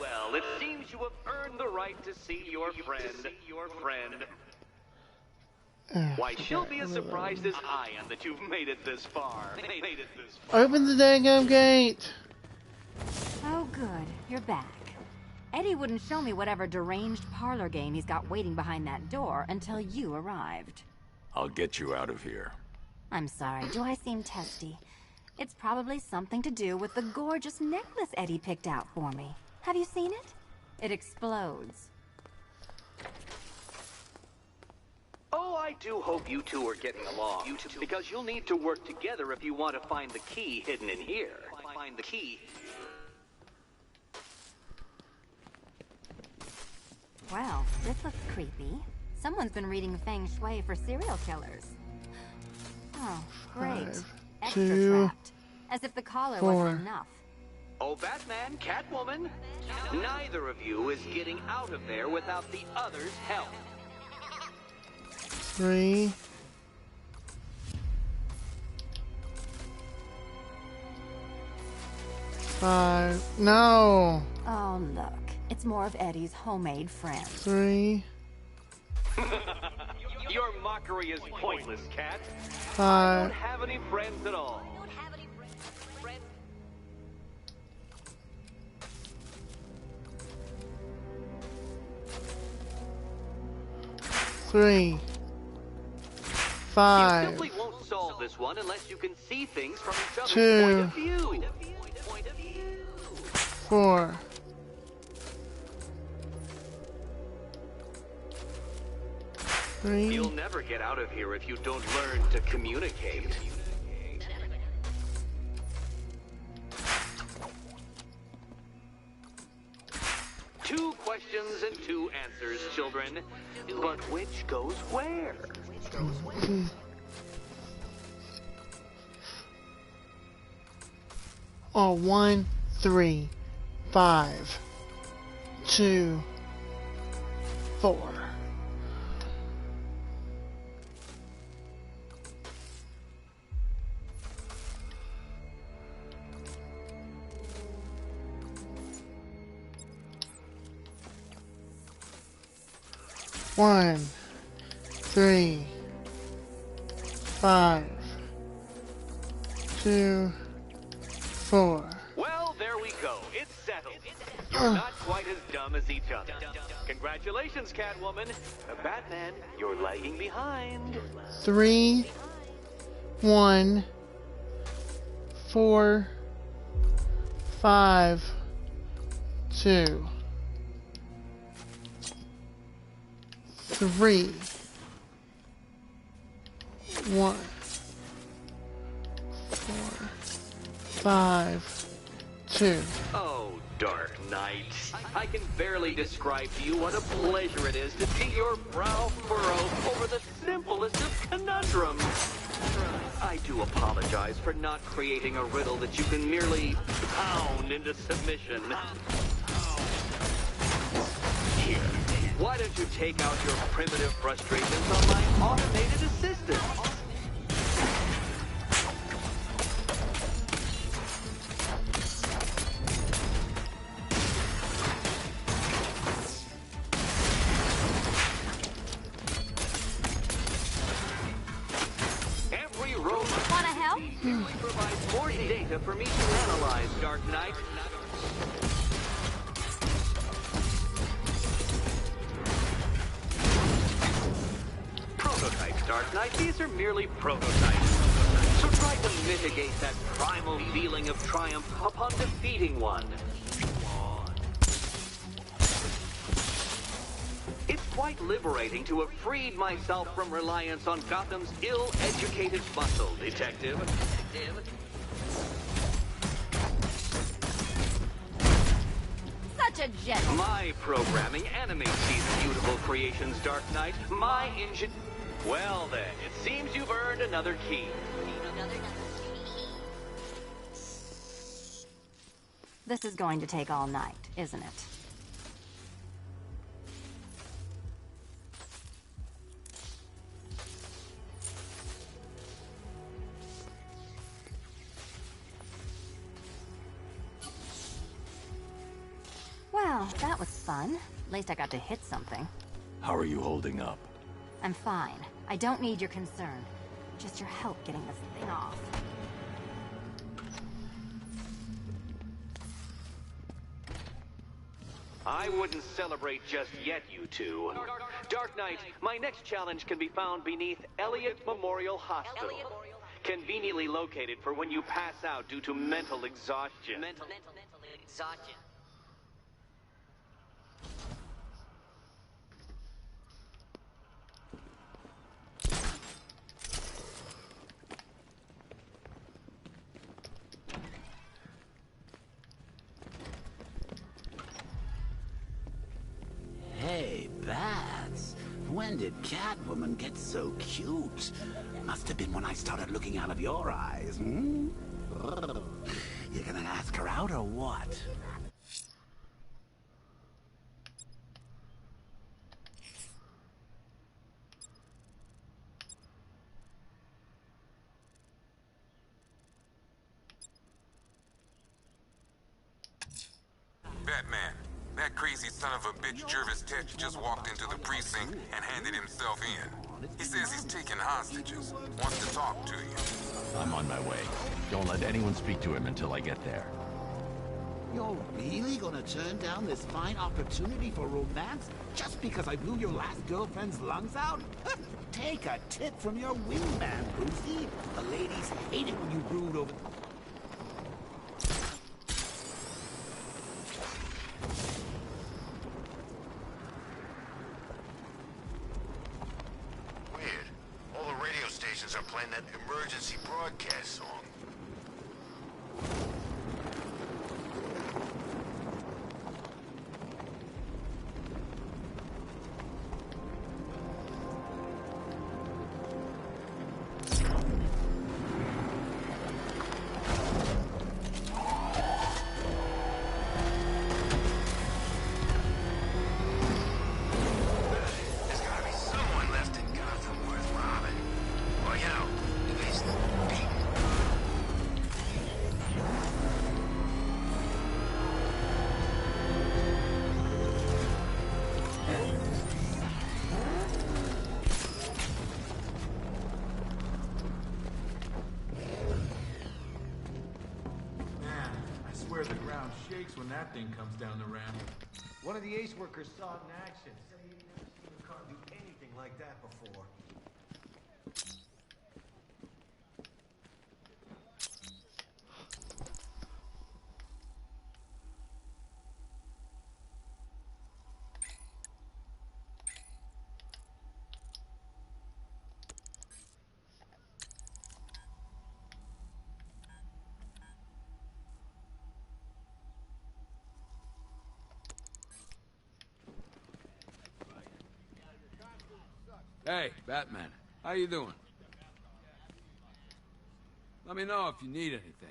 Speaker 4: Well, it seems you have earned the right to see your friend. Why, she'll be as surprised as I am that you've made it this far.
Speaker 1: Open the dang gate!
Speaker 2: Oh, good. You're back. Eddie wouldn't show me whatever deranged parlor game he's got waiting behind that door until you arrived.
Speaker 3: I'll get you out of here.
Speaker 2: I'm sorry. Do I seem testy? It's probably something to do with the gorgeous necklace Eddie picked out for me. Have you seen it? It explodes.
Speaker 4: Oh, I do hope you two are getting along. Because you'll need to work together if you want to find the key hidden in here. Find the key.
Speaker 2: Well, this looks creepy. Someone's been reading Feng Shui for serial killers. Oh, great.
Speaker 1: 5,
Speaker 2: Extra
Speaker 1: 2,
Speaker 2: trapped. As if the collar
Speaker 1: 4.
Speaker 2: wasn't enough.
Speaker 4: Oh, Batman, Catwoman, neither of you is getting out of there without the other's help.
Speaker 1: 3. 5. No!
Speaker 2: Oh, look. It's more of Eddie's homemade friend.
Speaker 1: 3.
Speaker 4: Your mockery is pointless, Cat.
Speaker 1: 5.
Speaker 4: I don't have any friends at all.
Speaker 1: 3.
Speaker 4: You
Speaker 1: 5.
Speaker 4: simply won't solve this one unless you can see things from each other's
Speaker 1: 2.
Speaker 4: point of view.
Speaker 1: 4. 3.
Speaker 4: You'll never get out of here if you don't learn to communicate. Two questions and two answers, children. But which goes where?
Speaker 1: Oh, 1, 3, 5, 2, 4. 1, 3, 5, 2, 4.
Speaker 4: Well, there we go. It's settled. You're not quite as dumb as each other. Congratulations, Catwoman. Batman, you're lagging behind.
Speaker 1: 3, 1, 4, 5, 2, 3, 1, 4, 5, 2.
Speaker 4: Oh, Dark Knight. I can barely describe to you what a pleasure it is to see your brow furrow over the simplest of conundrums. I do apologize for not creating a riddle that you can merely pound into submission. Here, why don't you take out your primitive frustrations on my automated assistant? Provides more data for me to analyze, Dark Knight. Prototypes, Dark Knight. These are merely prototypes. So try to mitigate that primal feeling of triumph upon defeating one. It's quite liberating to have freed myself from reliance on Gotham's ill-educated muscle, Detective.
Speaker 2: Such a gentleman.
Speaker 4: My programming animates these beautiful creations, Dark Knight. My engine... Well then, it seems you've earned another key.
Speaker 2: This is going to take all night, isn't it? Well, that was fun. At least I got to hit something.
Speaker 3: How are you holding up?
Speaker 2: I'm fine. I don't need your concern. Just your help getting this thing off.
Speaker 4: I wouldn't celebrate just yet, you two. Dark Knight, my next challenge can be found beneath Elliott Memorial Hospital. Conveniently located for when you pass out due to mental exhaustion. Mental exhaustion.
Speaker 6: Hey, Bats. When did Catwoman get so cute? Must have been when I started looking out of your eyes, hmm? You gonna ask her out or what?
Speaker 13: Batman, that crazy son of a bitch Jervis Tech just walked into the precinct and handed himself in. He says he's taking hostages, wants to talk to you.
Speaker 3: I'm on my way. Don't let anyone speak to him until I get there.
Speaker 6: You're really gonna turn down this fine opportunity for romance just because I blew your last girlfriend's lungs out? Take a tip from your wingman, Brucey. The ladies hate it when you brood over...
Speaker 10: Weird. All the radio stations are playing that emergency broadcast song. There's gotta be someone left in Gotham worth robbing. Well, you know, at least beating.
Speaker 14: shakes when that thing comes down the ramp.
Speaker 15: One of the Ace workers saw it in action. Said he'd never seen a car do anything like that before.
Speaker 16: Hey, Batman. How you doing? Let me know if you need anything.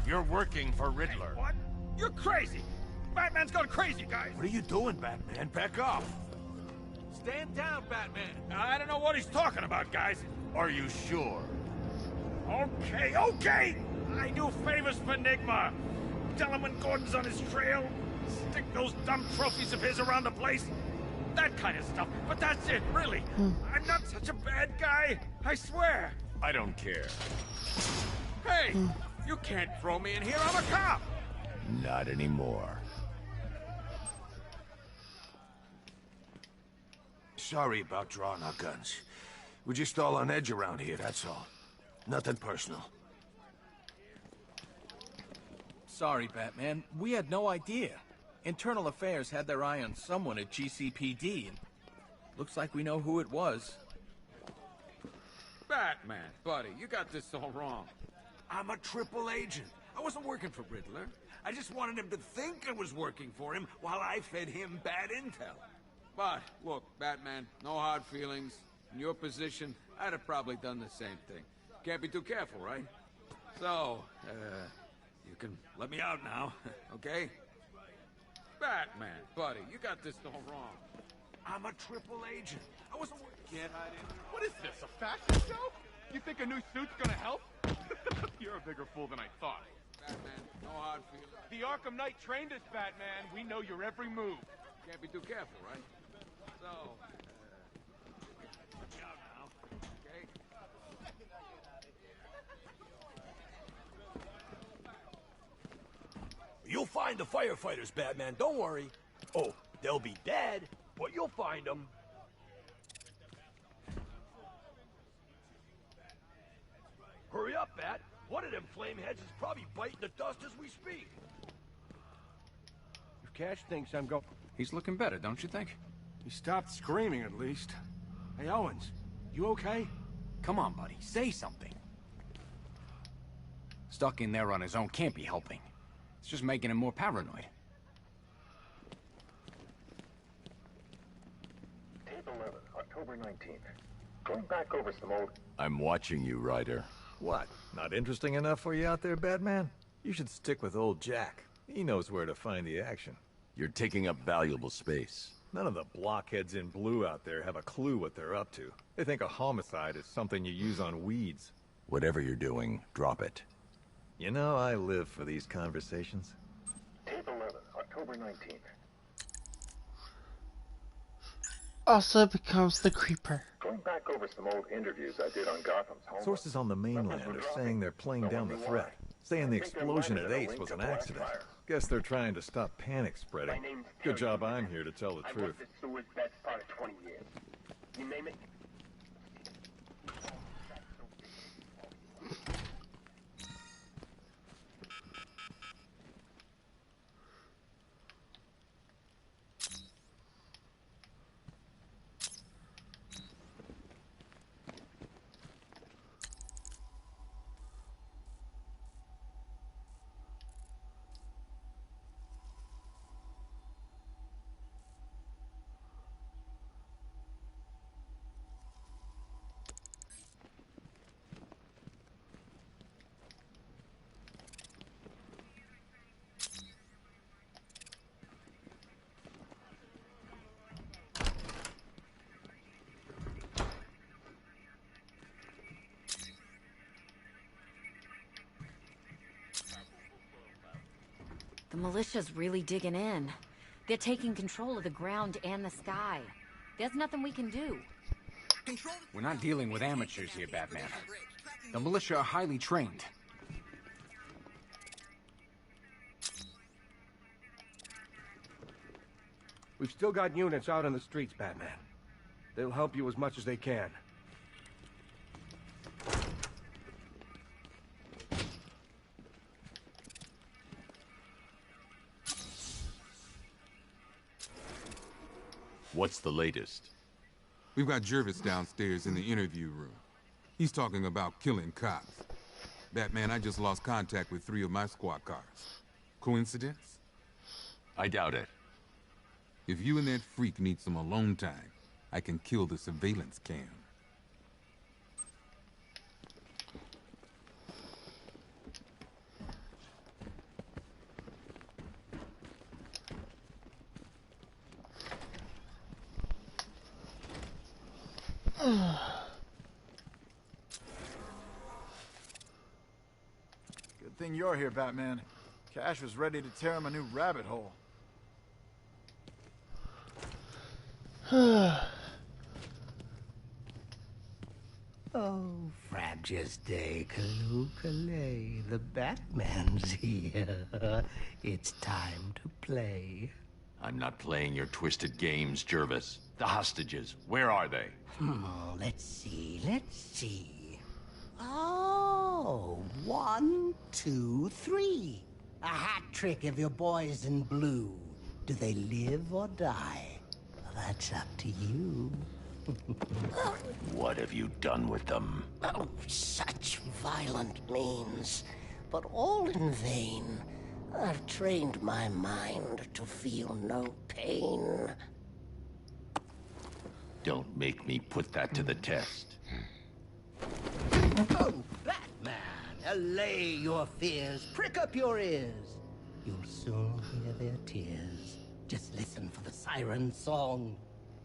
Speaker 8: You're working for Riddler.
Speaker 7: What? You're crazy! Batman's gone crazy, guys!
Speaker 15: What are you doing, Batman? Back off!
Speaker 7: Stand down, Batman! I don't know what he's talking about, guys.
Speaker 8: Are you sure?
Speaker 7: Okay, okay! I do favors for Enigma. Tell him when Gordon's on his trail. Stick those dumb trophies of his around the place. That kind of stuff. But that's it, really. I'm not such a bad guy. I swear.
Speaker 8: I don't care.
Speaker 7: Hey, you can't throw me in here. I'm a cop.
Speaker 3: Not anymore.
Speaker 15: Sorry about drawing our guns. We're just all on edge around here, that's all. Nothing personal.
Speaker 17: Sorry, Batman. We had no idea. Internal Affairs had their eye on someone at GCPD, and looks like we know who it was.
Speaker 16: Batman, buddy, you got this all wrong.
Speaker 15: I'm a triple agent. I wasn't working for Riddler. I just wanted him to think I was working for him while I fed him bad intel.
Speaker 16: But, look, Batman, no hard feelings. In your position, I'd have probably done the same thing. Can't be too careful, right? So, you can let me out now, okay? Batman, buddy, you got this all wrong.
Speaker 15: I'm a triple agent. I wasn't working.
Speaker 12: Can't hide it. What is this, a fashion show? You think a new suit's gonna help? You're a bigger fool than I thought.
Speaker 16: Batman, no hard feelings.
Speaker 12: The Arkham Knight trained us, Batman. We know your every move.
Speaker 16: Can't be too careful, right? So, let me out now, okay?
Speaker 15: You'll find the firefighters, Batman. Don't worry. Oh, they'll be dead, but you'll find them. Hurry up, Bat. One of them flameheads is probably biting the dust as we speak.
Speaker 18: If Cash thinks I'm going...
Speaker 19: He's looking better, don't you think?
Speaker 18: He stopped screaming, at least. Hey, Owens, you okay?
Speaker 19: Come on, buddy, say something. Stuck in there on his own can't be helping. It's just making him more paranoid.
Speaker 9: Tape 11, October 19th. Going back over some old...
Speaker 3: I'm watching you, Ryder.
Speaker 20: What? Not interesting enough for you out there, Batman? You should stick with old Jack. He knows where to find the action.
Speaker 3: You're taking up valuable space.
Speaker 20: None of the blockheads in blue out there have a clue what they're up to. They think a homicide is something you use on weeds.
Speaker 3: Whatever you're doing, drop it.
Speaker 20: You know, I live for these conversations.
Speaker 9: Tape 11, October 19th.
Speaker 1: Also becomes the creeper.
Speaker 9: Going back over some old interviews I did on Gotham's home.
Speaker 20: Sources on the mainland are saying they're playing down the threat. Saying the explosion at Ace was an accident. Guess they're trying to stop panic spreading. Good job I'm here to tell the truth.
Speaker 9: I worked the best part of 20 years. You name it?
Speaker 2: The militia's really digging in. They're taking control of the ground and the sky. There's nothing we can do.
Speaker 19: We're not dealing with amateurs here, Batman. The militia are highly trained.
Speaker 18: We've still got units out on the streets, Batman. They'll help you as much as they can.
Speaker 3: What's the latest?
Speaker 13: We've got Jervis downstairs in the interview room. He's talking about killing cops. Batman, I just lost contact with 3 of my squad cars. Coincidence?
Speaker 3: I doubt it.
Speaker 13: If you and that freak need some alone time, I can kill the surveillance cam.
Speaker 21: Good thing you're here, Batman. Cash was ready to tear him a new rabbit hole.
Speaker 22: Oh, Frabjous Day, Kaloo-Kalay, the Batman's here. It's time to play.
Speaker 3: I'm not playing your twisted games, Jervis. The hostages, where are they?
Speaker 22: Let's see. Oh, 1, 2, 3. A hat trick of your boys in blue. Do they live or die? That's up to you.
Speaker 3: What have you done with them?
Speaker 22: Oh, such violent means, but all in vain. I've trained my mind to feel no pain.
Speaker 3: Don't make me put that to the test.
Speaker 22: Oh, Batman, allay your fears, prick up your ears. You'll soon hear their tears. Just listen for the siren song.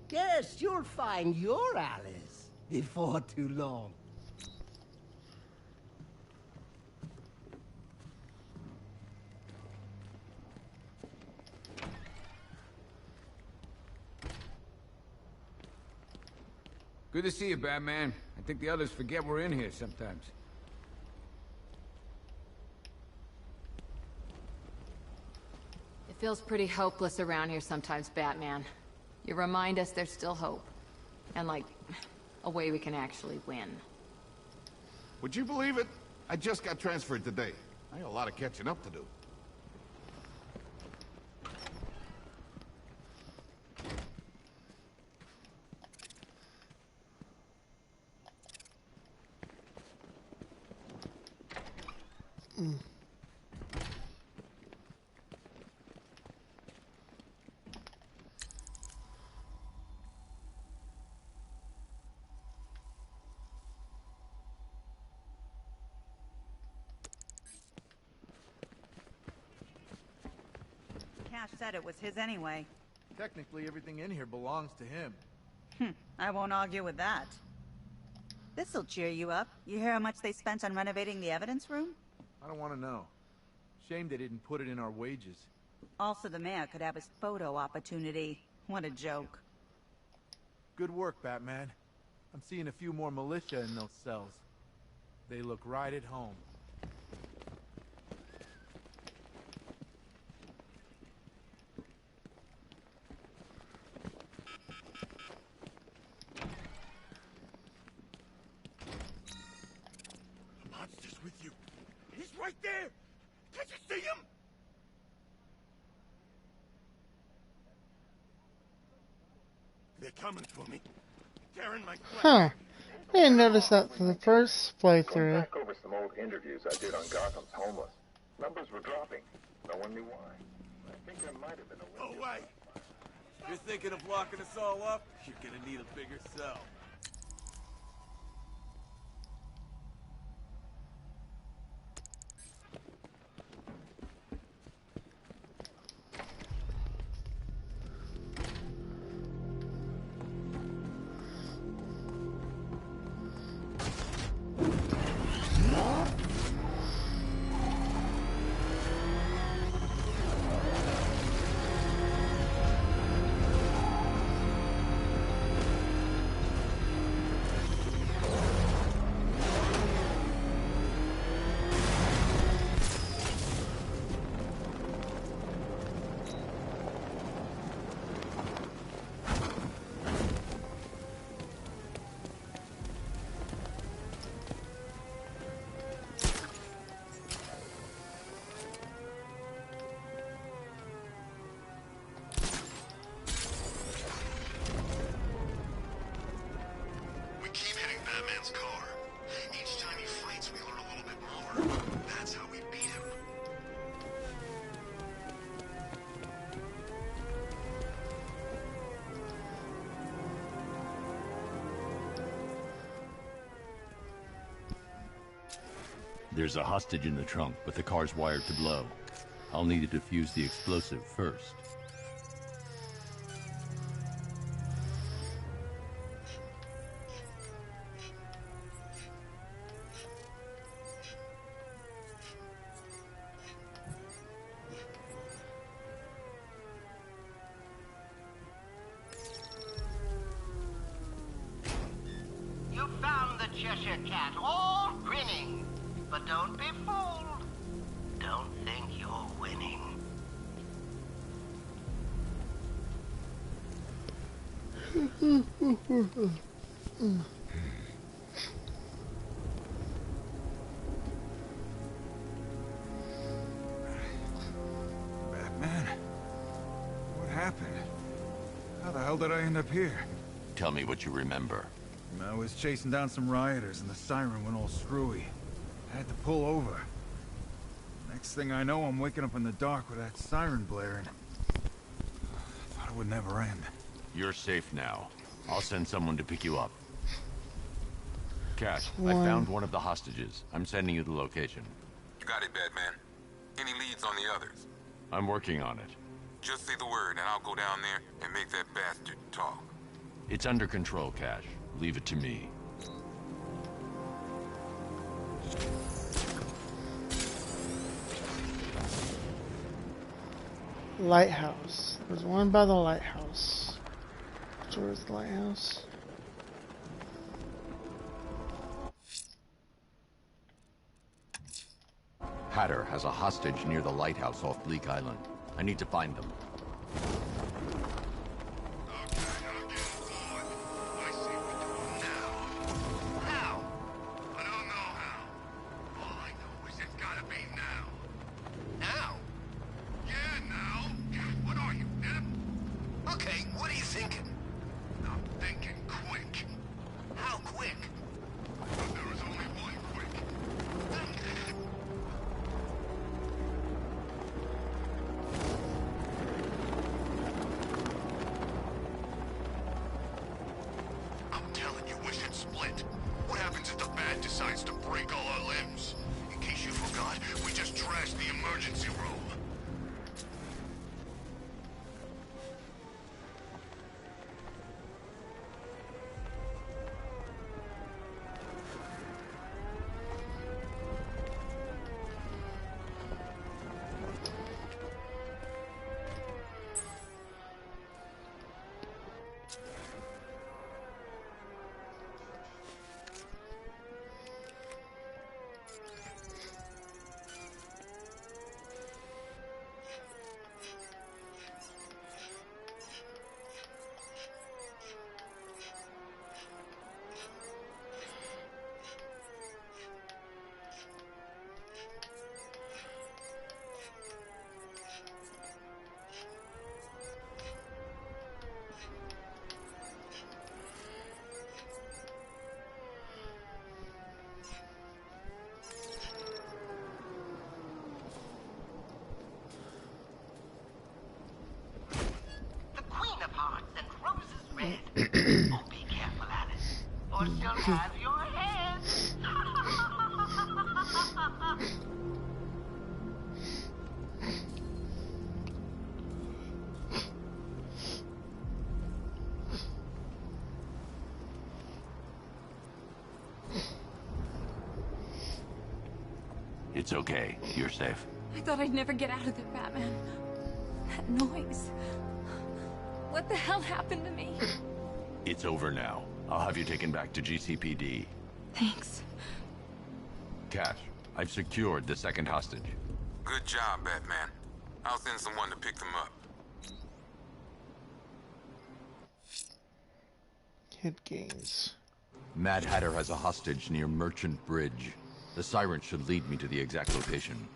Speaker 22: Yes, you'll find your Alice before too long.
Speaker 16: Good to see you, Batman. I think the others forget we're in here sometimes.
Speaker 23: It feels pretty hopeless around here sometimes, Batman. You remind us there's still hope. And, like, a way we can actually win.
Speaker 10: Would you believe it? I just got transferred today. I got a lot of catching up to do.
Speaker 24: Cash said it was his anyway.
Speaker 21: Technically, everything in here belongs to him.
Speaker 24: I won't argue with that. This'll cheer you up. You hear how much they spent on renovating the evidence room?
Speaker 21: I don't want to know. Shame they didn't put it in our wages.
Speaker 24: Also, the mayor could have his photo opportunity. What a joke.
Speaker 21: Good work, Batman. I'm seeing a few more militia in those cells. They look right at home.
Speaker 10: Right there! Can't you see him? They're coming for me. Tearing my
Speaker 1: Huh. I didn't notice that for the first playthrough.
Speaker 9: Back over some old interviews I did on Gotham's homeless. Numbers were dropping. No one knew why. I think there might have been a way.
Speaker 15: Oh, wait. You're thinking of locking us all up? You're gonna need a bigger cell.
Speaker 3: There's a hostage in the trunk, but the car's wired to blow. I'll need to defuse the explosive first.
Speaker 4: You found the Cheshire Cat, all grinning. But don't be fooled. Don't think you're winning.
Speaker 10: Batman? What happened? How the hell did I end up here?
Speaker 3: Tell me what you remember.
Speaker 10: I was chasing down some rioters and the siren went all screwy. I had to pull over. Next thing I know, I'm waking up in the dark with that siren blaring. I thought it would never end.
Speaker 3: You're safe now. I'll send someone to pick you up. Cash, I found one of the hostages. I'm sending you the location.
Speaker 13: Got it, Batman. Any leads on the others?
Speaker 3: I'm working on it.
Speaker 13: Just say the word and I'll go down there and make that bastard talk.
Speaker 3: It's under control, Cash. Leave it to me.
Speaker 1: Lighthouse. There's one by the lighthouse. Where's the lighthouse?
Speaker 3: Hatter has a hostage near the lighthouse off Bleak Island. I need to find them.
Speaker 10: Decides to break all our limbs. In case you forgot, we just trashed the emergency room.
Speaker 4: Oh, be careful, Alice, or she'll have your head.
Speaker 3: It's okay. You're safe.
Speaker 23: I thought I'd never get out of there, Batman. That noise. What the hell happened to me?
Speaker 3: It's over now. I'll have you taken back to GCPD.
Speaker 23: Thanks.
Speaker 3: Cash, I've secured the second hostage.
Speaker 13: Good job, Batman. I'll send someone to pick them up.
Speaker 1: Hit games.
Speaker 3: Mad Hatter has a hostage near Merchant Bridge. The siren should lead me to the exact location.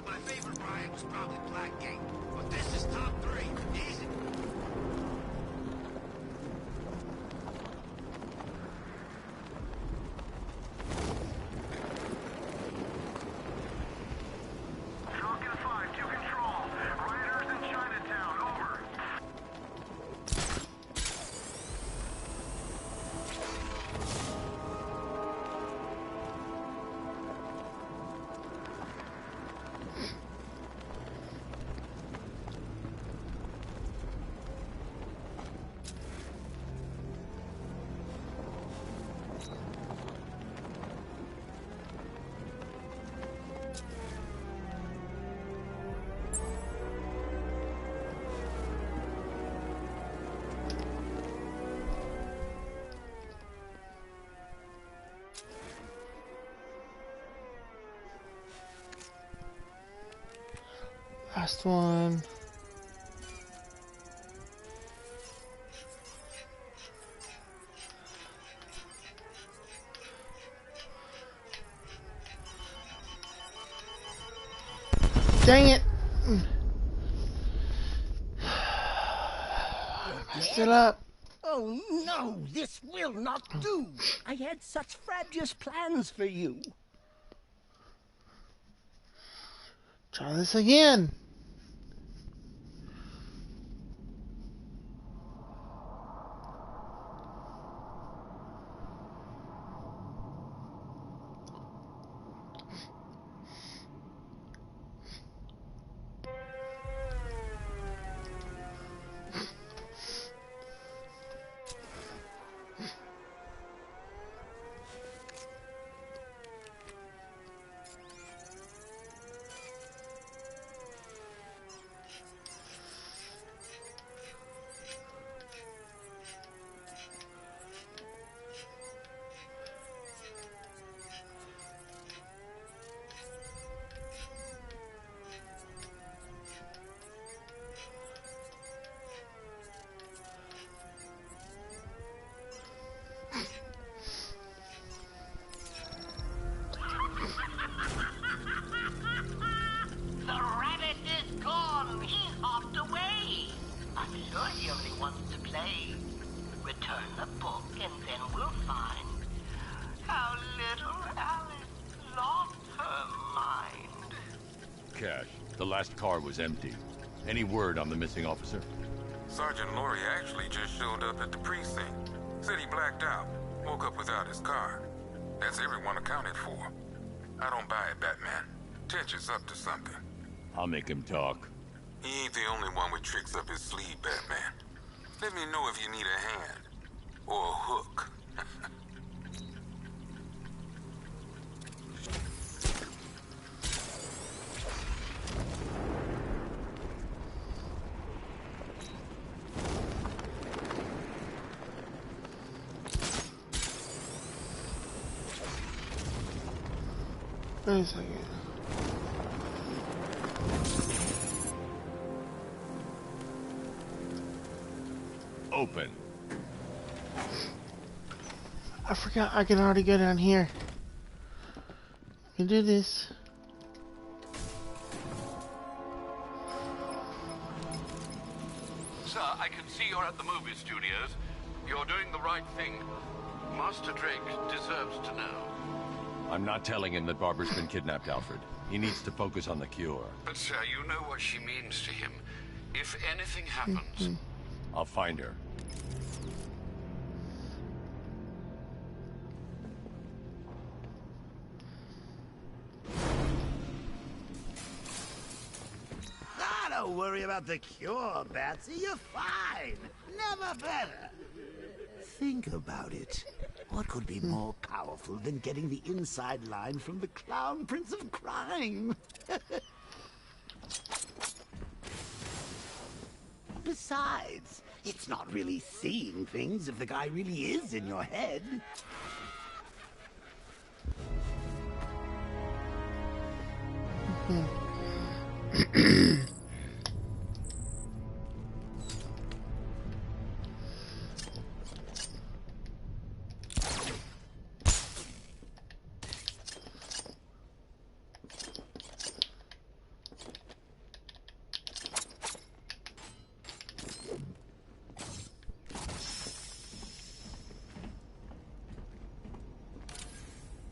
Speaker 10: My favorite ride was probably Blackgate, but this is top 3. Easy.
Speaker 1: last one. Dang it! Messed it up.
Speaker 22: Oh no, this will not do. I had such fabulous plans for you.
Speaker 1: Try this again.
Speaker 4: The rabbit is gone. He's hopped away. I'm sure he only wants to play. Return the book and then we'll find how little Alice lost her mind.
Speaker 3: Cash, the last car was empty. Any word on the missing officer?
Speaker 13: Sergeant Laurie actually just showed up at the precinct. Said he blacked out. Woke up without his car. That's everyone accounted for. I don't buy it, Batman. Tench is up to something.
Speaker 3: I'll make him talk.
Speaker 13: He ain't the only one with tricks up his sleeve, Batman. Let me know if you need a hand. Or a hook.
Speaker 1: Wait a second.
Speaker 3: Open.
Speaker 1: I forgot I can already go down here. I can do this.
Speaker 5: Sir, I can see you're at the movie studios. You're doing the right thing. Master Drake deserves to know.
Speaker 3: I'm not telling him that Barbara's been kidnapped, Alfred. He needs to focus on the cure.
Speaker 5: But, sir, you know what she means to him. If anything happens...
Speaker 3: I'll find her.
Speaker 15: Ah, don't worry about the cure, Batsy. You're fine. Never better. Think about it. What could be more powerful than getting the inside line from the Clown Prince of Crime? Besides, it's not really seeing things if the guy really is in your head.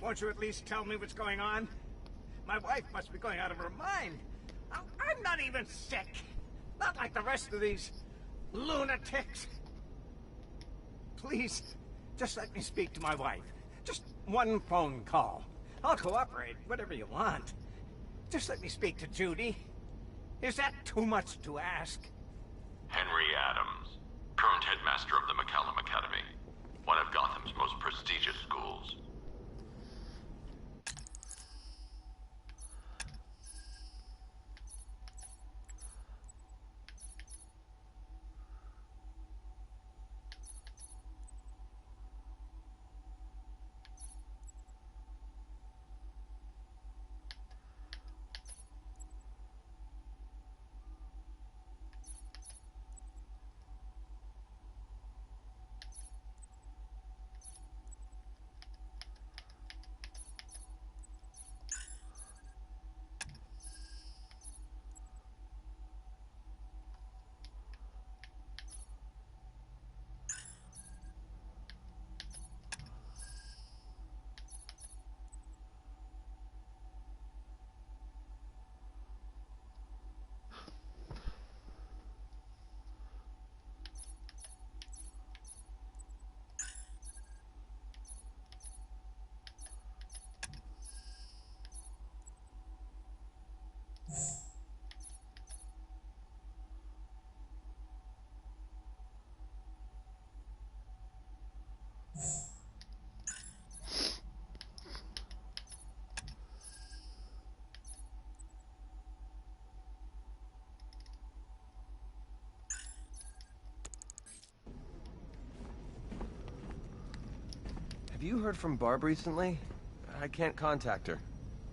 Speaker 6: Won't you at least tell me what's going on? My wife must be going out of her mind. I'm not even sick. Not like the rest of these lunatics. Please, just let me speak to my wife. Just one phone call. I'll cooperate, whatever you want. Just let me speak to Judy. Is that too much to ask?
Speaker 3: Henry Adams, current headmaster of the McCallum Academy, one of Gotham's most prestigious schools.
Speaker 7: Have you heard from Barb recently? I can't contact her.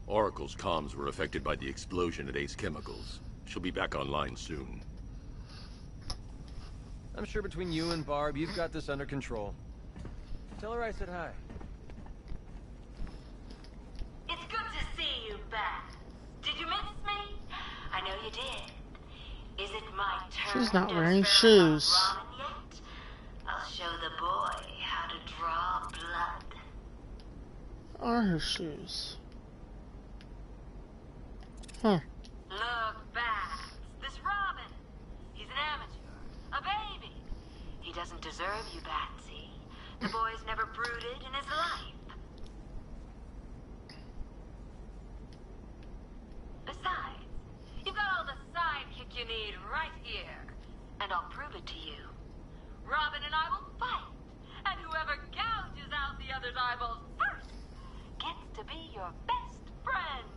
Speaker 3: Oracle's comms were affected by the explosion at Ace Chemicals. She'll be back online soon.
Speaker 7: I'm sure between you and Barb, you've got this under control. Tell her I said hi.
Speaker 4: It's good to see you back. Did you miss me? I know you did. Is it my turn?
Speaker 1: She's not
Speaker 4: to
Speaker 1: wearing
Speaker 4: experiment
Speaker 1: shoes.
Speaker 4: on ramen yet? I'll show the boy how to draw blood.
Speaker 1: Are her shoes? Huh.
Speaker 4: Look back. This Robin. He's an amateur. A baby. He doesn't deserve you, Batsy. The boy's never brooded in his life. Besides, you've got all the sidekick you need right here. And I'll prove it to you. Robin and I will fight. And whoever gouges out the other's eyeballs first gets to be your best friend.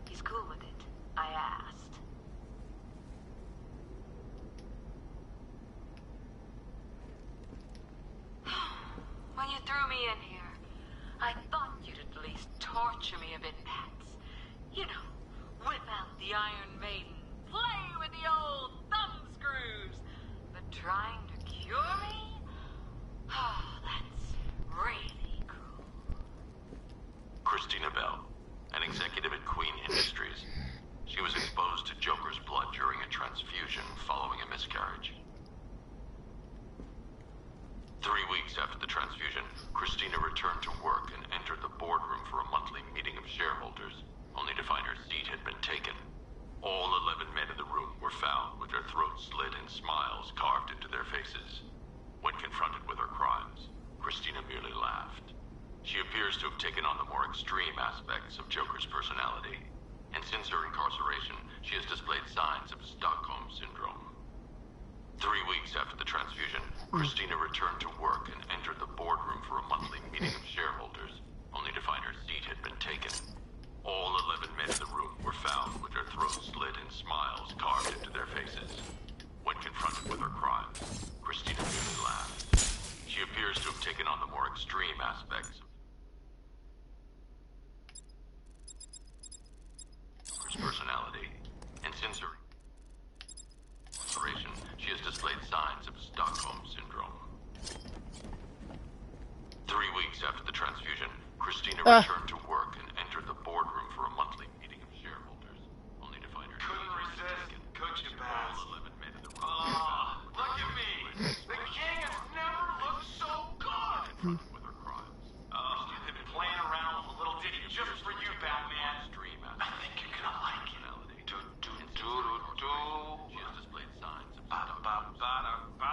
Speaker 4: He's cool with it, I asked. When you threw me in here, I thought you'd at least torture me a bit, Pats. You know, whip out the Iron Maiden, play with the old thumb screws. But trying to cure me? Oh, that's really cool.
Speaker 3: Christina Bell, an executive at Queen Industries. She was exposed to Joker's blood during a transfusion following a miscarriage. 3 weeks after the transfusion, Christina returned to work and entered the boardroom for a monthly meeting of shareholders, only to find her seat had been taken. All 11 men in the room were found with their throats slit and smiles carved into their faces. When confronted with her crimes, Christina merely laughed. She appears to have taken on the more extreme aspects of Joker's personality, and since her incarceration, she has displayed signs of Stockholm Syndrome. 3 weeks after the transfusion, Christina returned to work and entered the boardroom for a monthly meeting of shareholders, only to find her seat had been taken. All 11 men in the room were found with their throats slit and smiles carved into their faces. When confronted with her crimes, Christina merely laughed. She appears to have taken on the more extreme aspects of Joker's personality, and since her incarceration, she has displayed signs of Stockholm Syndrome. 3 weeks after the transfusion, Christina returned to work and entered the boardroom for a monthly meeting of shareholders, only to find her
Speaker 8: Couldn't resist, could you, Baz?
Speaker 3: all 11 men in the room.
Speaker 8: Oh, look at me! The king has never looked so good!
Speaker 3: With her crimes.
Speaker 8: I've been playing around with a little ditty just for you, Batman. I think you're gonna like it. Do-do-do-do-do.
Speaker 3: She has displayed signs of
Speaker 8: Ba-ba-ba-da-ba.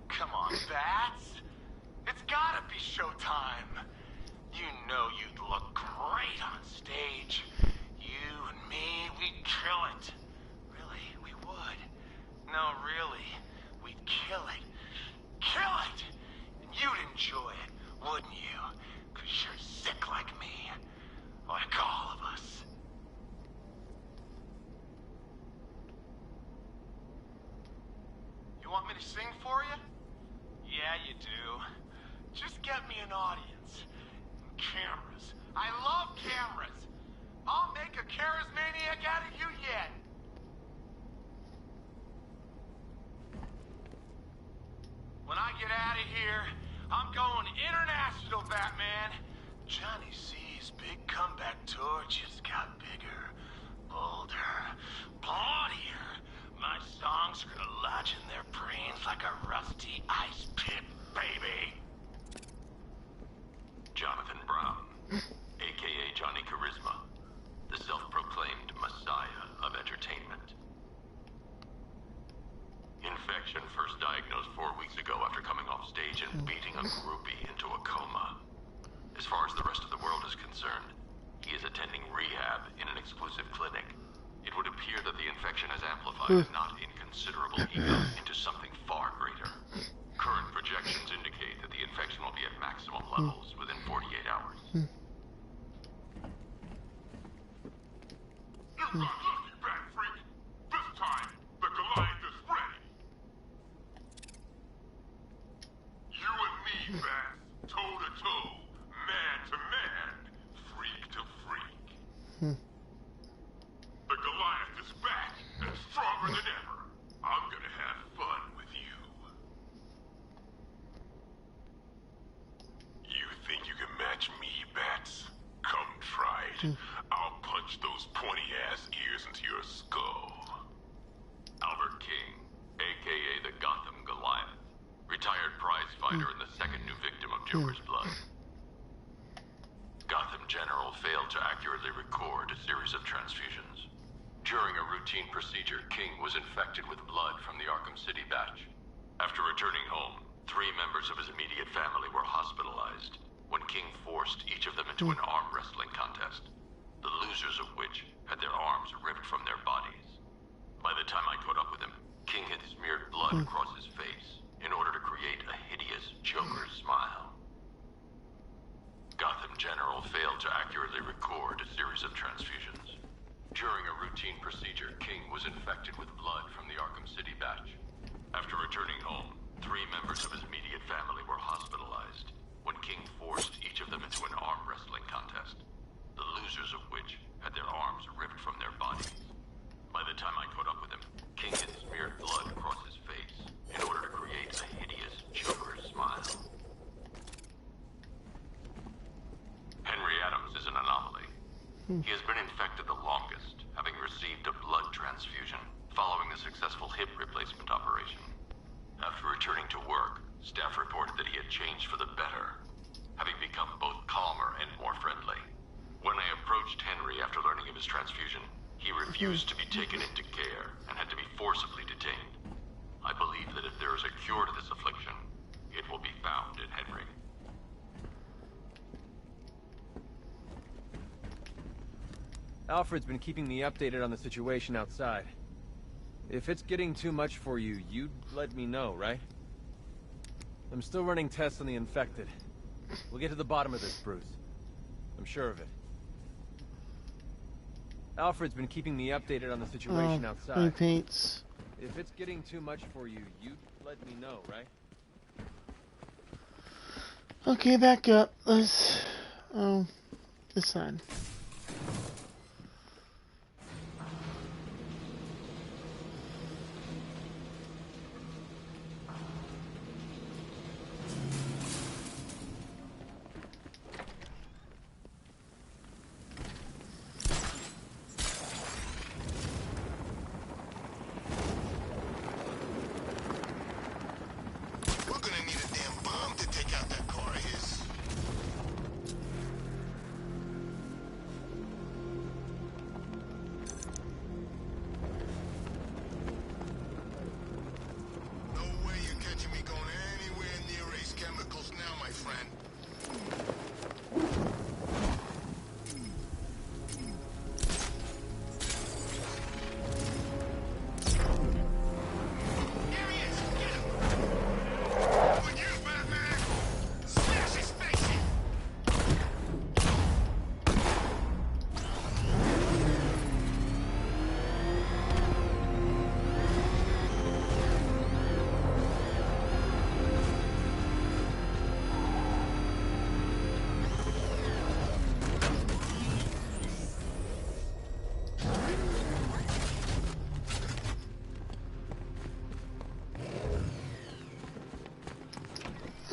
Speaker 8: Come on, Bats. It's gotta be showtime. You know you'd look great on stage. You and me, we'd kill it. Really, we would. No, really, we'd kill it. Kill it! And you'd enjoy it, wouldn't you? 'Cause you're sick like me. Like all of us. You want me to sing for you? Yeah, you do. Just get me an audience. And cameras. I love cameras. I'll make a charismaniac out of you yet. When I get out of here, I'm going international, Batman. Johnny C's big comeback tour just got bigger, bolder, bloodier. My songs are gonna lodge in their brains like a rusty ice pick, baby.
Speaker 3: Jonathan Brown, a.k.a. Johnny Charisma, the self-proclaimed messiah of entertainment. Infect infection first diagnosed 4 weeks ago after coming off stage and beating a groupie into a coma. As far as the rest of the world is concerned, he is attending rehab in an exclusive clinic. It would appear that the infection has amplified a not inconsiderable ego into something far greater. Current projections indicate that the infection will be at maximum levels within 48 hours.
Speaker 9: You got lucky, bad freak. This time, the Goliath is ready. You and me, Bass, toe to toe, man to man, freak to freak. The Goliath is back and stronger than ever. I'm gonna have fun with you. You think you can match me, Bats? Come try it. I'll punch those pointy-ass ears into your skull.
Speaker 3: Albert King, a.k.a. the Gotham Goliath, retired prize fighter and the second new victim of Joker's blood. Gotham General failed to accurately record a series of transfusions. During a routine procedure, King was infected with blood from the Arkham City batch. After returning home, 3 members of his immediate family were hospitalized when King forced each of them into an arm wrestling contest, the losers of which had their arms ripped from their bodies. By the time I caught up with him, King had smeared blood across his face in order to create a hideous Joker smile. Gotham General failed to accurately record a series of transfusions. During a routine procedure, King was infected with blood from the Arkham City batch. After returning home, 3 members of his immediate family were hospitalized when King forced each of them into an arm wrestling contest, the losers of which had their arms ripped from their bodies. By the time I caught up with him, King had smeared blood across his face in order to create a hideous Joker smile. Henry Adams is an anomaly. He has been infected the longest, having received a blood transfusion following a successful hip replacement operation. After returning to work, staff reported that he had changed for the better, having become both calmer and more friendly. When I approached Henry after learning of his transfusion, he refused to be taken into care and had to be forcibly detained. I believe that if there is a cure to this affliction, it will be found in Henry.
Speaker 7: Alfred's been keeping me updated on the situation outside. If it's getting too much for you, you'd let me know, right? I'm still running tests on the infected. We'll get to the bottom of this, Bruce. I'm sure of it. Alfred's been keeping me updated on the situation outside.
Speaker 1: Paints.
Speaker 7: If it's getting too much for you, you'd let me know, right?
Speaker 1: Okay, back up. Let's this side.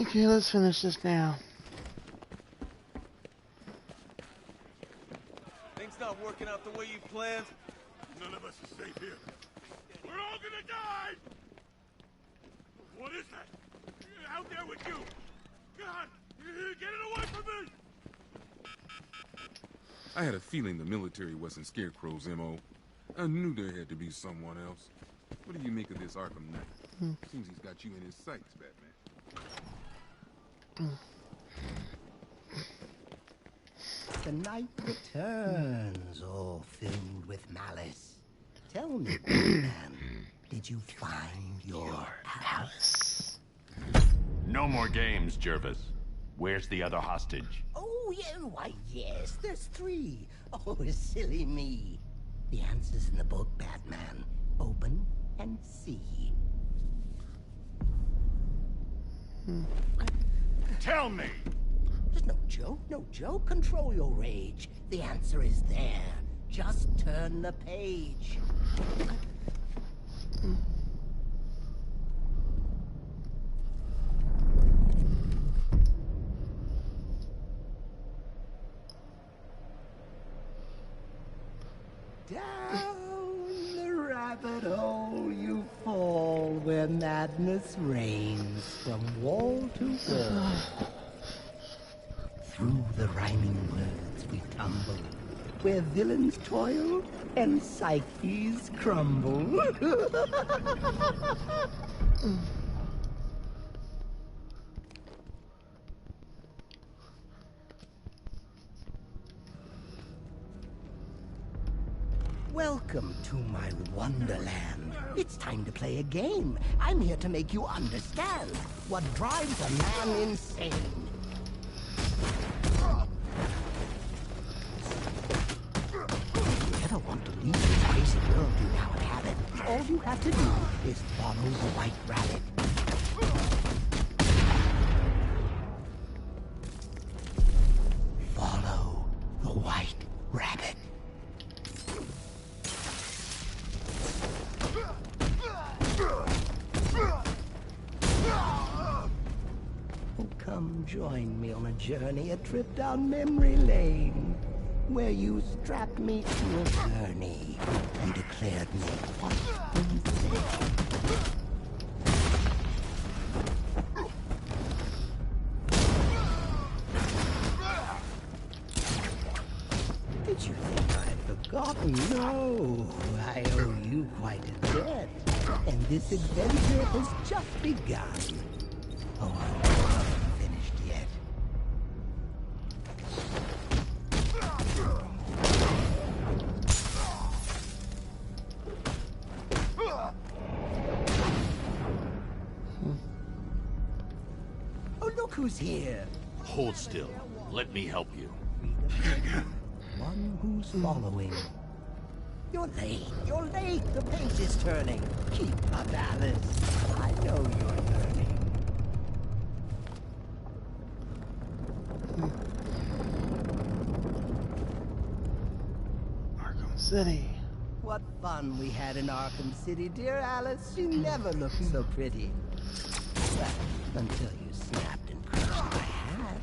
Speaker 1: Okay, let's finish this now.
Speaker 18: Things not working out the way you planned. None of us is safe here. We're all gonna die! What is that? Out there with you! God! Get it away from me!
Speaker 11: I had a feeling the military wasn't Scarecrow's M.O. I knew there had to be someone else.
Speaker 18: What do you make of this Arkham Knight? Seems he's got you in his sights, Batman.
Speaker 22: The night returns, all filled with malice. Tell me, Batman, did you find your Alice?
Speaker 3: No more games, Jervis. Where's the other hostage?
Speaker 22: Oh, yeah, why, yes, there's 3. Oh, silly me. The answer's in the book, Batman. Open and see.
Speaker 3: Tell me!
Speaker 22: No joke, no joke. Control your rage. The answer is there. Just turn the page. Down the rabbit hole you fall, where madness reigns from wall to wall. Through the rhyming words we tumble, where villains toil and psyches crumble. Welcome to my wonderland. It's time to play a game. I'm here to make you understand what drives a man insane. If you ever want to leave this crazy world you now inhabit, all you have to do is follow the white rabbit. Follow the white rabbit. Come join me on a journey, a trip down memory lane, where you strapped me to a gurney and declared me white insane. Did you think I had forgotten? No, I owe you quite a debt, and this adventure has just begun. Oh, I'm not finished yet. Oh, look who's here.
Speaker 3: Hold still. Let me help you.
Speaker 22: One who's following. You're late. You're late. The page is turning. Keep up, Alice. I know you're learning.
Speaker 1: Arkham City.
Speaker 22: What fun we had in Arkham City, dear Alice. You never looked so pretty. Well, until you snapped and crushed my hat.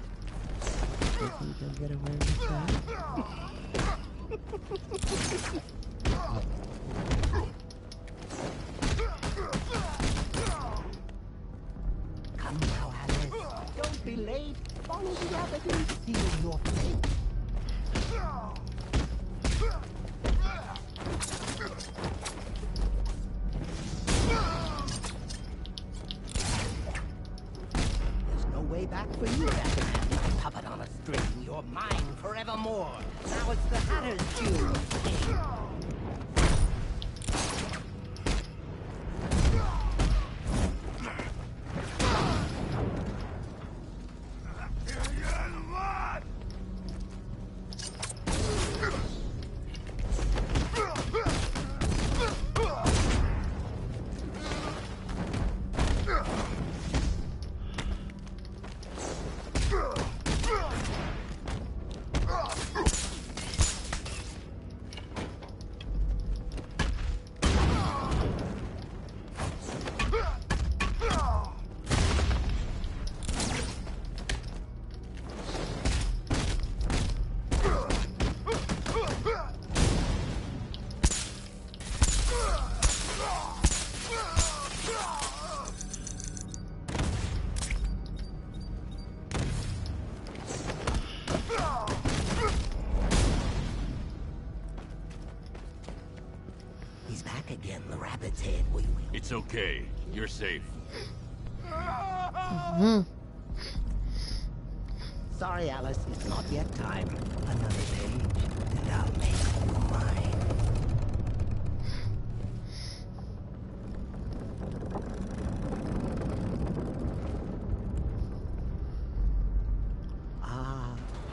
Speaker 22: You think you'll get away with that? Come now, Alice. Don't be late. Follow the rabbit and seal your fate. There's no way back for you, Batman. Puppet on a string. You're mine forevermore. Now it's the Hatter's tune.
Speaker 3: It's okay. You're safe.
Speaker 22: Sorry, Alice, it's not yet time. Another page, and I'll make you mine.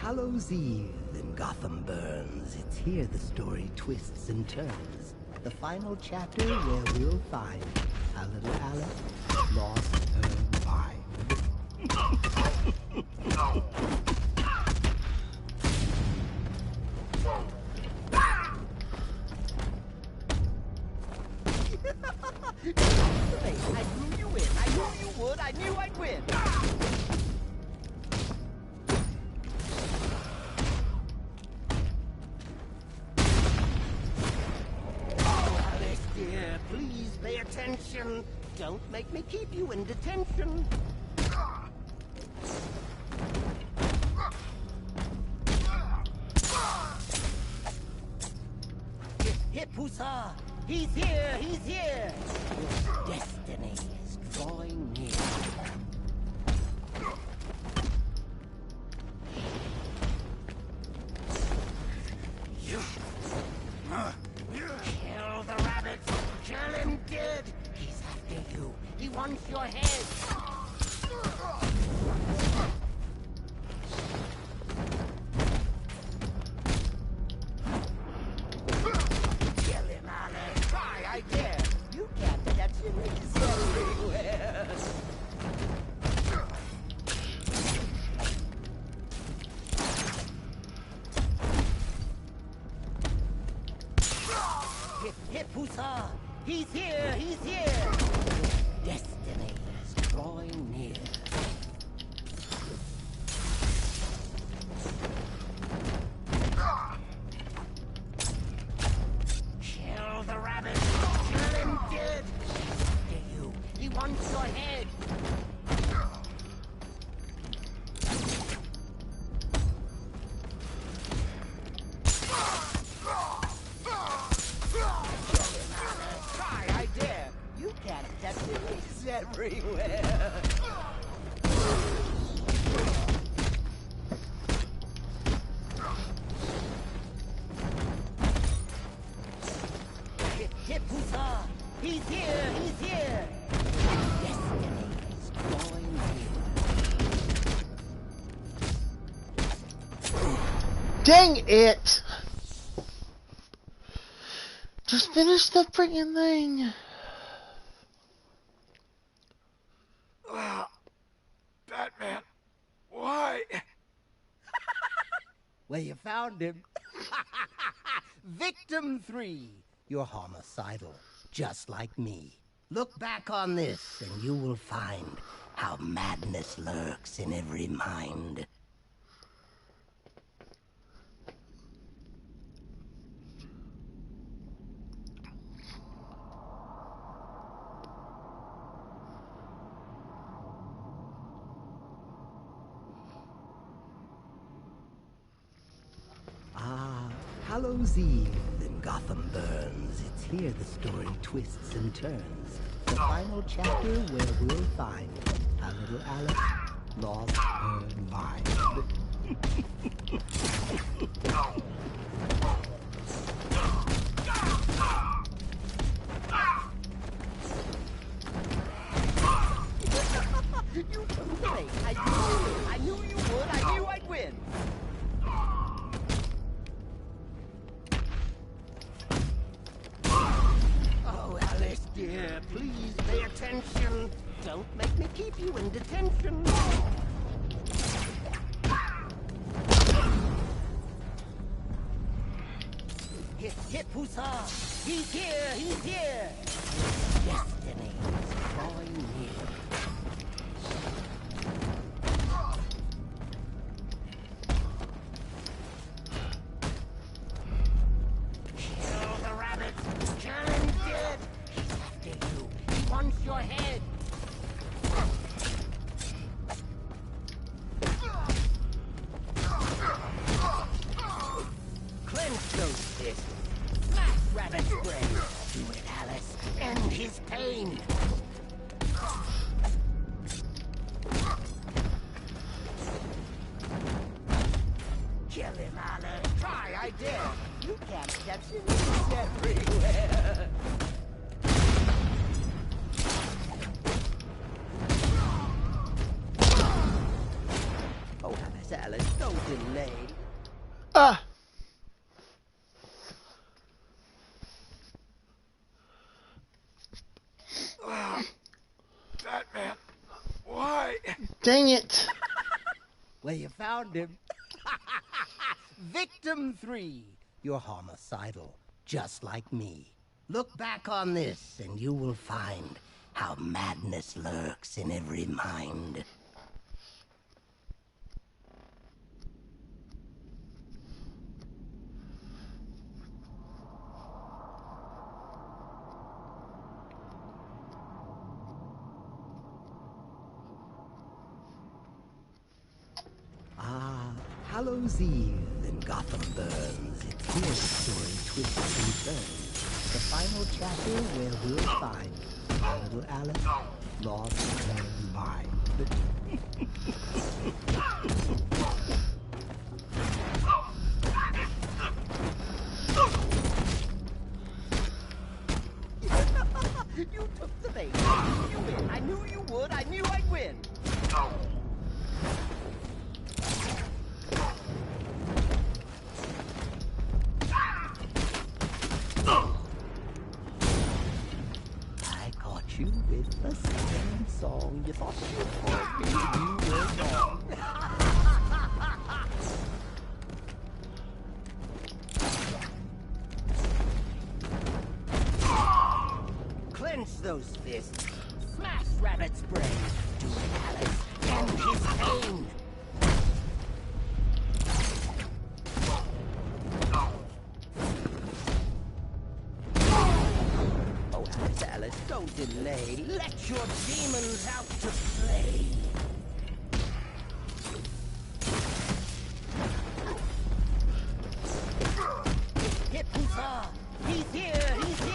Speaker 22: Hallows Eve in Gotham Burns. It's here the story twists and turns. The final chapter where we'll find our little Alice lost her mind. I knew you would. I knew you would. I knew I'd win. Please pay attention. Don't make me keep you in detention. Hip Hussar! He's here! He's here! Your destiny is drawing near. Kill the rabbit! Kill him dead! He's after you. He wants your head. Kill him, Alice. Try, I dare. You can't catch him. He's everywhere. Hip Hussar! He's here! He's here! Destiny is drawing near. Kill the rabbit! Kill him dead! He's after you. He wants your head. He's everywhere. Hip Hussar! He's here! He's here! Destiny is drawing near.
Speaker 1: Dang it! Just finish the freaking thing.
Speaker 18: Batman, why?
Speaker 22: Well, you found him. Victim 3. You're homicidal, just like me. Look back on this, and you will find how madness lurks in every mind. Hallows Eve in Gotham Burns. It's here the story twists and turns. The final chapter where we'll find our little Alice lost her mind. You fake! I knew you would! I knew I'd win! Dear, please pay attention. Don't make me keep you in detention. Hip Hussar! He's here! He's here! Destiny is drawing near. Kill the rabbit! Kill him dead! He wants your head. Clench those fists. Smash rabbit's brain. Do it, Alice. End his pain. Kill him, Alice. Try, I dare. You can't catch him. He's everywhere. Oh, Alice, don't delay.
Speaker 1: Ah!
Speaker 21: Batman, why?
Speaker 1: Dang it!
Speaker 22: Well, you found him. Victim 3. You're homicidal, just like me. Look back on this, and you will find how madness lurks in every mind. Hallows Eve and Gotham burns. It's here the story twists and turns. The final chapter where we'll find our little Alice lost her mind. You took the bait. You win. I knew you would. I knew I'd win. You with the same song. You thought you told me you were wrong. Clench those fists. Smash Rabbit's brain. Do it, Alice. End his pain. Alice, don't delay. Let your demons out to play. Hit Hussar! He's here! He's here!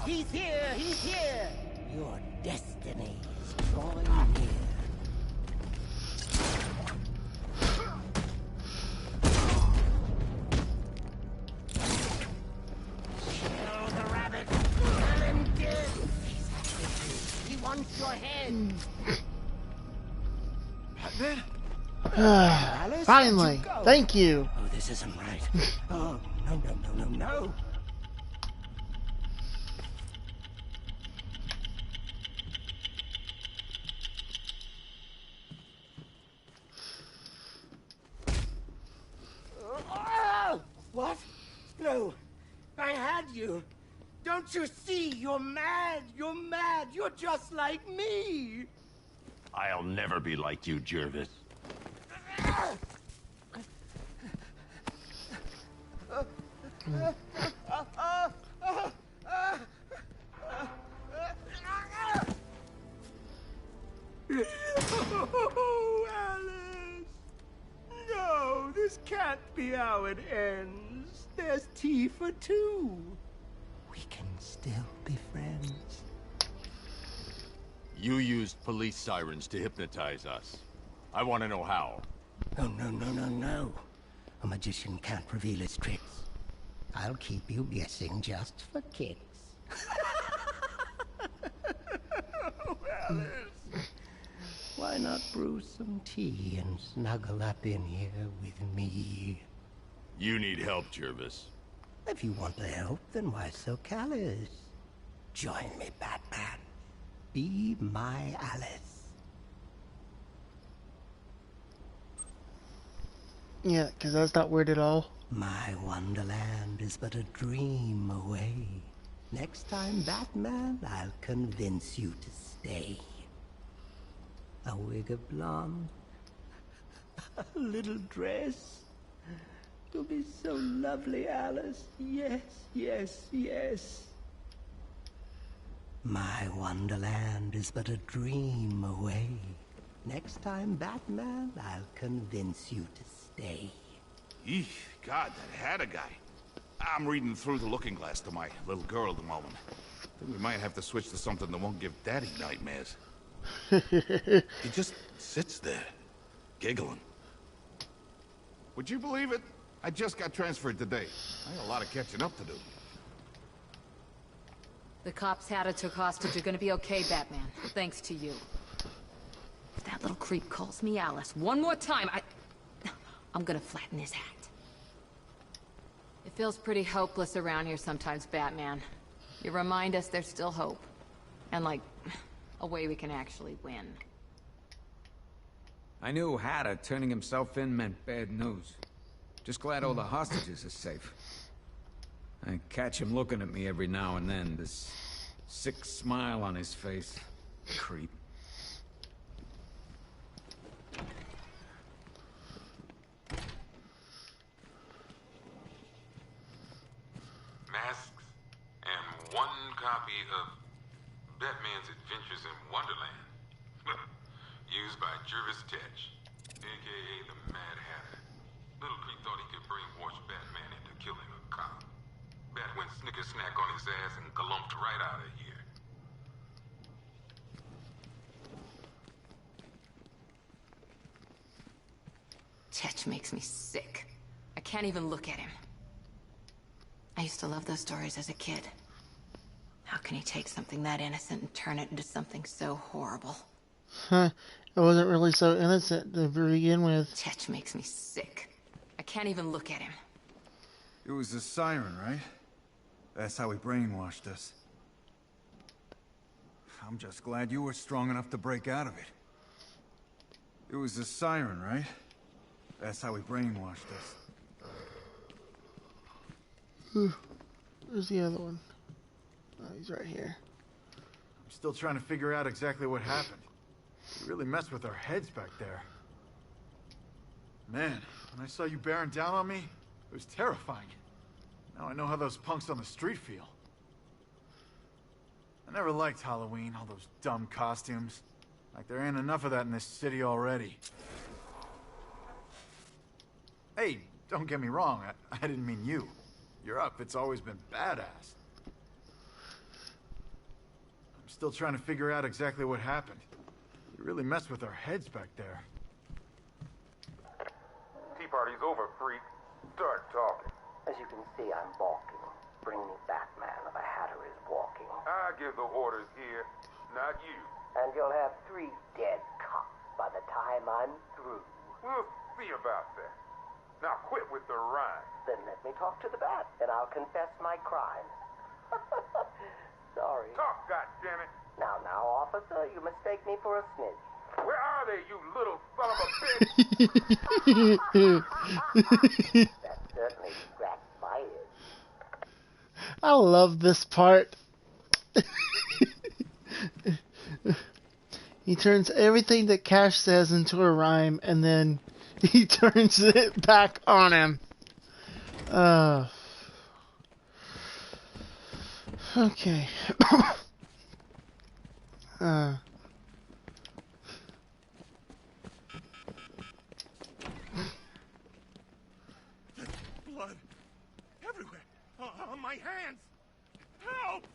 Speaker 22: He's here! He's here! Your destiny is drawing near. Kill the rabbit! Kill him dead! He's after you. He wants your head!
Speaker 1: Batman? Finally! Thank you!
Speaker 22: Oh, this isn't right. Oh, no. What? No. I had you. Don't you see? You're mad. You're mad. You're just like me.
Speaker 11: I'll never be like you, Jervis.
Speaker 6: Oh, Alice. No, this can't be how it ends. There's tea for two.
Speaker 22: We can still be friends.
Speaker 3: You used police sirens to hypnotize us. I want to know how.
Speaker 22: No. A magician can't reveal his tricks. I'll keep you guessing just for kicks. Why not brew some tea and snuggle up in here with me?
Speaker 3: You need help, Jervis.
Speaker 22: If you want the help, then why so callous? Join me, Batman. Be my Alice.
Speaker 1: Yeah, because that's not weird at all.
Speaker 22: My wonderland is but a dream away. Next time, Batman, I'll convince you to stay. A wig of blonde, a little dress. You'll be so lovely, Alice. Yes, yes, yes. My wonderland is but a dream away. Next time, Batman, I'll convince you to stay.
Speaker 18: Eesh, God, that Hatter guy. I'm reading through the looking glass to my little girl at the moment. I think we might have to switch to something that won't give Daddy nightmares. He just sits there, giggling. Would you believe it? I just got transferred today. I got a lot of catching up to do.
Speaker 23: The cops Hatter took hostage are gonna be okay, Batman. Thanks to you. If that little creep calls me Alice one more time, I'm gonna flatten his hat. It feels pretty hopeless around here sometimes, Batman. You remind us there's still hope. And like, a way we can actually win.
Speaker 16: I knew Hatter turning himself in meant bad news. Just glad all the hostages are safe. I catch him looking at me every now and then, this sick smile on his face. Creep.
Speaker 13: Masks and one copy of Batman's Adventures in Wonderland. Used by Jervis Tetch, a.k.a. the Mad Hatter. Little creep thought he could brainwash Batman into killing a cop. Bat went snicker-snack on his ass and galumped right out of here.
Speaker 23: Tetch makes me sick. I can't even look at him. I used to love those stories as a kid. How can he take something that innocent and turn it into something so horrible?
Speaker 1: Huh. It wasn't really so innocent to begin with.
Speaker 23: Tetch makes me sick. I can't even look at him.
Speaker 10: It was the siren, right? That's how he brainwashed us. I'm just glad you were strong enough to break out of it. It was the siren, right? That's how he brainwashed us.
Speaker 1: Where's the other one? Oh, he's right here.
Speaker 10: I'm still trying to figure out exactly what happened. You really messed with our heads back there. Man, when I saw you bearing down on me, it was terrifying. Now I know how those punks on the street feel. I never liked Halloween, all those dumb costumes. Like there ain't enough of that in this city already. Hey, don't get me wrong, I didn't mean you. Your outfit's always been badass. I'm still trying to figure out exactly what happened. You really messed with our heads back there.
Speaker 9: Tea party's over, freak. Start talking.
Speaker 12: As you can see, I'm balking. Bring me Batman if a Hatter is walking.
Speaker 9: I give the orders here, not you.
Speaker 12: And you'll have 3 dead cops by the time I'm through.
Speaker 9: We'll see about that. Now quit with the rhyme.
Speaker 12: Then let me talk to the Bat, and I'll confess my crime. Sorry.
Speaker 9: Talk, goddammit.
Speaker 12: Now, officer, you mistake me for a snitch.
Speaker 9: Where are they, you little son of a bitch?
Speaker 12: That certainly scratched my itch.
Speaker 1: I love this part. He turns everything that Cash says into a rhyme, and then he turns it back on him. Okay.
Speaker 18: Blood everywhere. On my hands. Help!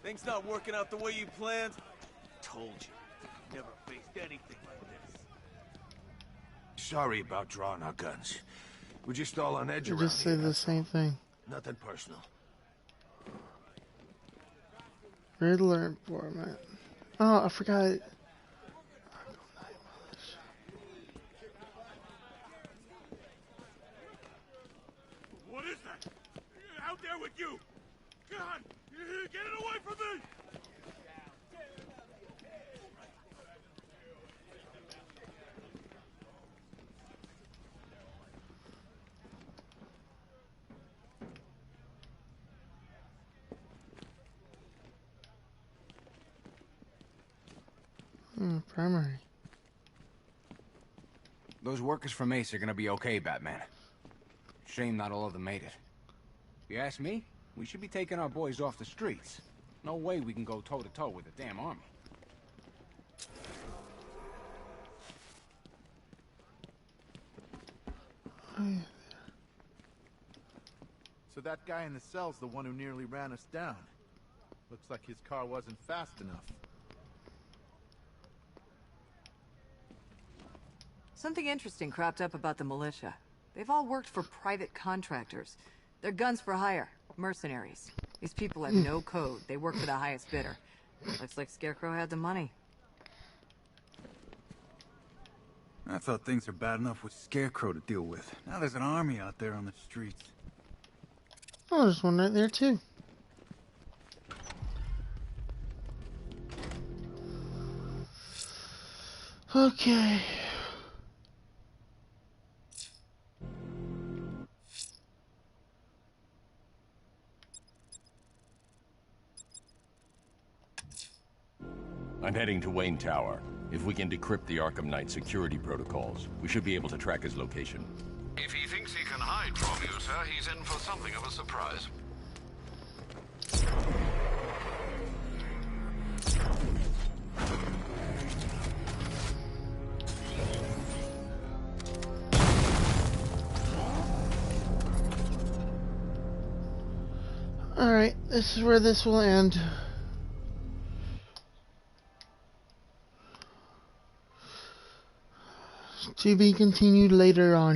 Speaker 21: Things not working out the way you planned? Told you. Never faced anything like this.
Speaker 11: Sorry about drawing our guns. We're just all on edge
Speaker 1: You
Speaker 11: around
Speaker 1: just say
Speaker 11: here.
Speaker 1: the same thing.
Speaker 11: Nothing personal.
Speaker 1: Riddler informant. Oh, I forgot.
Speaker 18: What is that? Out there with you! God! Get it away from me!
Speaker 1: Primary.
Speaker 19: Those workers from Ace are gonna be okay, Batman. Shame not all of them made it. If you ask me, we should be taking our boys off the streets. No way we can go toe-to-toe with the damn army.
Speaker 21: So that guy in the cell's the one who nearly ran us down. Looks like his car wasn't fast enough.
Speaker 2: Something interesting cropped up about the militia. They've all worked for private contractors. They're guns for hire, mercenaries. These people have no code. They work for the highest bidder. Looks like Scarecrow had the money.
Speaker 10: I thought things are bad enough with Scarecrow to deal with. Now there's an army out there on the streets.
Speaker 1: Oh, there's one right there too. Okay.
Speaker 3: I'm heading to Wayne Tower. If we can decrypt the Arkham Knight security protocols, we should be able to track his location.
Speaker 5: If he thinks he can hide from you, sir, he's in for something of a surprise.
Speaker 1: Alright, this is where this will end. To be continued later on.